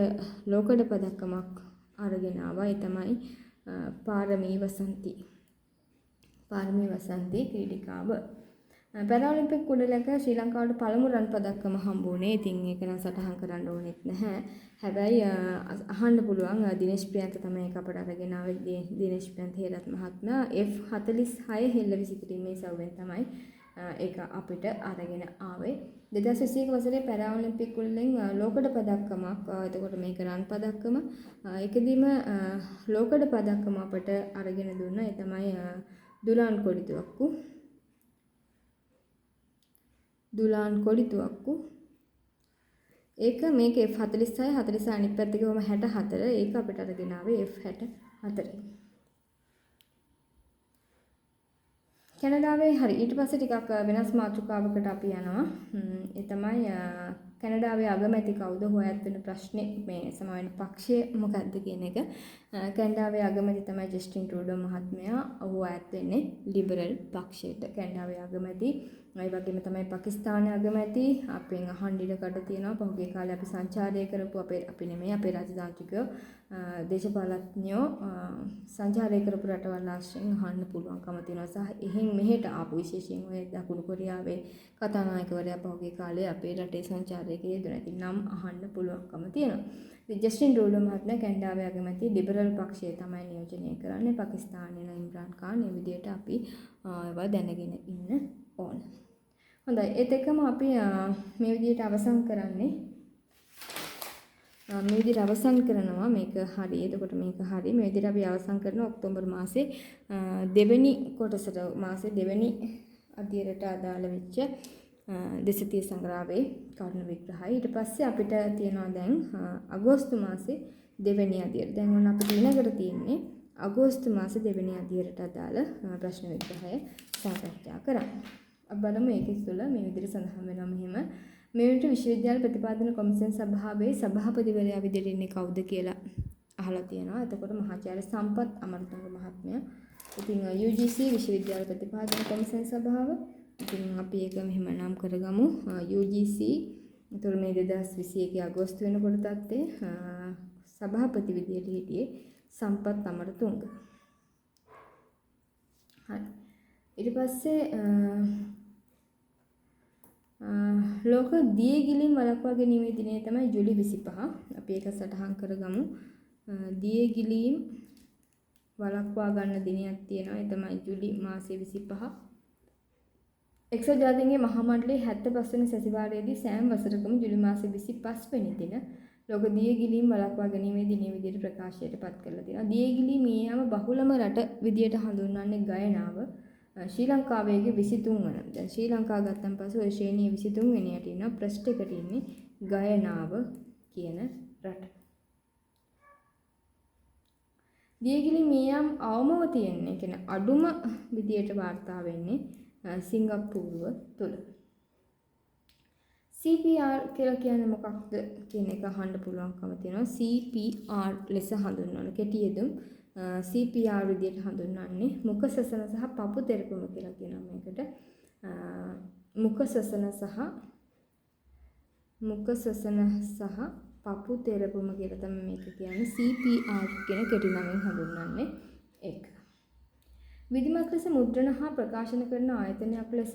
ලෝකෙට පදක්කමක් අරගෙන ආවා. ඒ තමයි පාරමී වසන්ති ක්‍රීඩිකාව. පැරා ඔලිම්පික් උළෙලක ශ්‍රී ලංකාවට පළමු රන් පදක්කම හම්බුනේ. ඉතින් ඒක නම් සටහන් කරන්න ඕනෙත් නැහැ. හැබැයි අහන්න පුළුවන් දිනේෂ් ප්‍රියන්ත තමයි ඒක අපට අරගෙන ආවේ. දිනේෂ් ප්‍රියන්ත හේරත් මහත්මයා F46 හෙල්ල විසිකිරීමේ සවුවෙන් තමයි ඒක අපිට අරගෙන ආවේ. 2021 වසරේ පැරා ඔලිම්පික් උළෙලෙන් ලෝකඩ පදක්කමක් එතකොට මේක රන් පදක්කම ඒකදීම ලෝකඩ පදක්කම අපට අරගෙන දුන්නා. ඒ තමයි දුලාන් කොඩිතුවක්කු ඒක මේක F46 46 අනිත් පැත්තේ ගොම 64 ඒක අපිට අරගෙන ආවේ F64. කැනඩාවේ හරි ඊට පස්සේ ටිකක් වෙනස් මාතෘකාවකට අපි යනවා. ඒ තමයි කැනඩාවේ අගමැති කවුද හොයත් වෙන ප්‍රශ්නේ මේ සමාවෙන පක්ෂය මොකක්ද කියන එක. කැනඩාවේ අගමැති තමයි ජස්ටින් ට්‍රූඩෝ මහත්මයා. ඔහු අයත් වෙන්නේ ලිබරල් පක්ෂයට. කැනඩාවේ අගමැති ඒ වගේම තමයි පාකිස්තානයේ අගමැති අපෙන් අහන්න ඉඩකඩ තියෙනවා. පහුගිය කාලේ අපි සංචාරය කරපු අපි නෙමෙයි අපේ රාජතාන්ත්‍රිකයෝ දේශපාලඥයෝ සංචාරය කරපු රටවල් ආශ්‍රයෙන් අහන්න පුළුවන්කම තියෙනවා. සහ එහෙන් මෙහෙට ආපු විශේෂයෙන් ඔය දකුණු කොරියාවේ කතානායකවරයා පහුගිය කාලේ අපේ රටේ සංචාරය ප්‍රචාරයක යෙදුණා. ඉතින් නම් අහන්න පුළුවන්කම තියෙනවා. ඉතින් ජස්ටින් ට්‍රූඩෝ මහත්මයා කැනඩාවේ අගමැති ලිබරල් පක්ෂය තමයි නියෝජනය කරන්නේ. පාකිස්තානයේ ඉම්රාන් ඛාන් මේ විදිහට අපි ඒවා දැනගෙන ඉන්න ඕන. හොඳයි. ඒත් එක්කම අපි මේ විදිහට අවසන් කරන්නේ මේ විදිහට අවසන් කරනවා මේක හරි. එතකොට මේක හරි. මේ විදිහට අපි අවසන් කරන ඔක්තෝබර් මාසේ දෙවෙනි කොටසට මාසේ දෙවෙනි අදියරට අදාළ වෙච්ච දෙසතිය සංග්‍රහයේ කරුණු විග්‍රහය. ඊට පස්සේ අපිට තියෙනවා දැන් අගෝස්තු මාසේ දෙවෙනි අදියර. දැන් ඔන්න අපිට ඊළඟට තියෙන්නේ අගෝස්තු මාසේ දෙවෙනි අදියරට අදාළ ප්‍රශ්න විග්‍රහය සාකච්ඡා කරන්න. අපි බලමු මේකේ තුළ මේ විදිහට සඳහන් වෙනවා මෙහෙම. මෙවිට විශ්වවිද්‍යාල ප්‍රතිපාදන කොමිසම් සභාවේ සභාපතිවරයා විදිහට ඉන්නේ කවුද කියලා අහලා තියෙනවා. එතකොට මහාචාර්ය සම්පත් අමරතුංග මහත්මයා. ඉතින් UGC විශ්වවිද්‍යාල ප්‍රතිපාදන කොමිසම් සභාව. ඉතින් අපි ඒක මෙහෙම නම් කරගමු. UGC. එතකොට මේ 2021 අගෝස්තු වෙනකොට තත්ත්වයේ සභාපති විදිහට හිටියේ සම්පත් අමරතුංග. හරි. ඊට පස්සේ ලෝක දියගිලින් වළක්වා ගැනීමේ දිනය තමයි ජූලි 25. අපි ඒක සටහන් කරගමු. දියගිලීම් වළක්වා ගන්න දිනයක් තියෙනවා. ඒ තමයි ජූලි මාසයේ 25. එක්සත් ජාතීන්ගේ මහා මණ්ඩලයේ 75 වෙනි සැසිවාරයේදී සෑම වසරකම ජූලි මාසයේ 25 වෙනි දින ලෝක දියගිලීම් වළක්වා ගැනීමේ දිනය විදිහට ප්‍රකාශයට පත් කරලා තියෙනවා. දියගිලීම් ඊයම බහුලම රට විදිහට හඳුන්වන්නේ ගයනාව. ශ්‍රී ලංකාවේ 23 වන. දැන් ශ්‍රී ලංකාව ගත්තන් පස්සේ ඔය ශ්‍රේණියේ 23 වෙනියට ඉන්න ප්‍රශ්ට එකට ඉන්නේ ගයනාව කියන රට. දියගිලි මියම් අවමව තියෙන්නේ කියන අඩුම විදියට වාර්තා වෙන්නේ සිංගප්පූරුව තුල. CPR කියලා කියන්නේ මොකක්ද කියන එක අහන්න පුළුවන්කම තියෙනවා. CPR ලෙස හඳුන්වන කෙටි යෙදුම් CPR විදියට හඳුන්වන්නේ මුඛ සසන සහ පපු තෙරපුම කියලා කියනවා මේකට. මුඛ සසන සහ පපු තෙරපුම කියලා තමයි මේක කියන්නේ. CPR කියන කෙටි නමින් හඳුන්වන්නේ ඒක. විධිමත් ලෙස මුද්‍රණ හා ප්‍රකාශන කරන ආයතනයක් ලෙස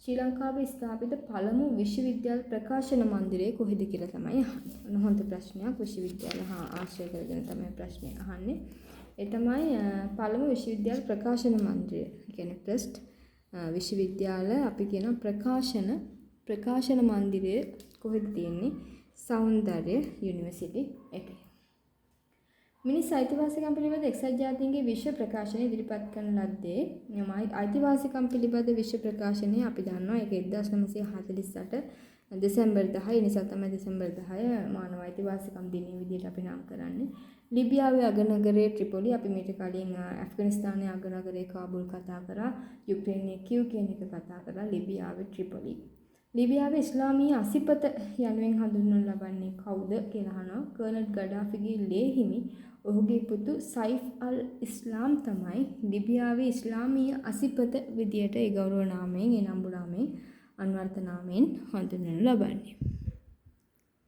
ශ්‍රී ලංකාවේ ස්ථාපිත පළමු විශ්වවිද්‍යාල ප්‍රකාශන මන්දිරය කොහෙද කියලා තමයි අහන්නේ. හොඳ ප්‍රශ්නයක්. විශ්වවිද්‍යාල හා ආශ්‍රය කරගෙන තමයි ප්‍රශ්නේ අහන්නේ. ඒ තමයි පළමු විශ්වවිද්‍යාල ප්‍රකාශන මන්දිරය. කියන්නේ ට්‍රස්ට් විශ්වවිද්‍යාල අපි කියන ප්‍රකාශන මන්දිරය කොහෙද තියෙන්නේ? සෞන්දර්ය යුනිවර්සිටි එකේ. මිනිස් අයිතිවාසිකම් පිළිබඳ එක්සත් ජාතීන්ගේ විශ්ව ප්‍රකාශනය ඉදිරිපත් කරන ලද්දේ අයිතිවාසිකම් පිළිබඳ විශ්ව ප්‍රකාශනය අපි දන්නවා ඒක 1948 දෙසැම්බර් 10 නිසා තමයි දෙසැම්බර් 10 මානව අයිතිවාසිකම් දිනය විදිහට අපි නම් කරන්නේ. ලිබියාවේ අගනගරයේ ට්‍රිපොලි අපි මීට කලින් ඇෆ්ගනිස්තානයේ අගනගරයේ කාබුල් කතා කරා, යුක්රේනයේ කියව් කියන එක කතා කරා. ලිබියාවේ ට්‍රිපොලි. ලිබියාවේ ඉස්ලාමීය අසිපත යනුවෙන් හඳුන්වනු ලබන්නේ කවුද කියලා අහනවා. කර්නල් ගඩාෆිගේ ලේහිමි ඔහුගේ පුතු සයිෆ් අල් ඉස්ලාම් තමයි ලිබියාවේ ඉස්ලාමීය අසිපත විදියට ඒ ගෞරව නාමයෙන් ඒ නම්බු නාමයෙන් අන්වර්ථ නාමයෙන් හඳුන්වනු ලබන්නේ.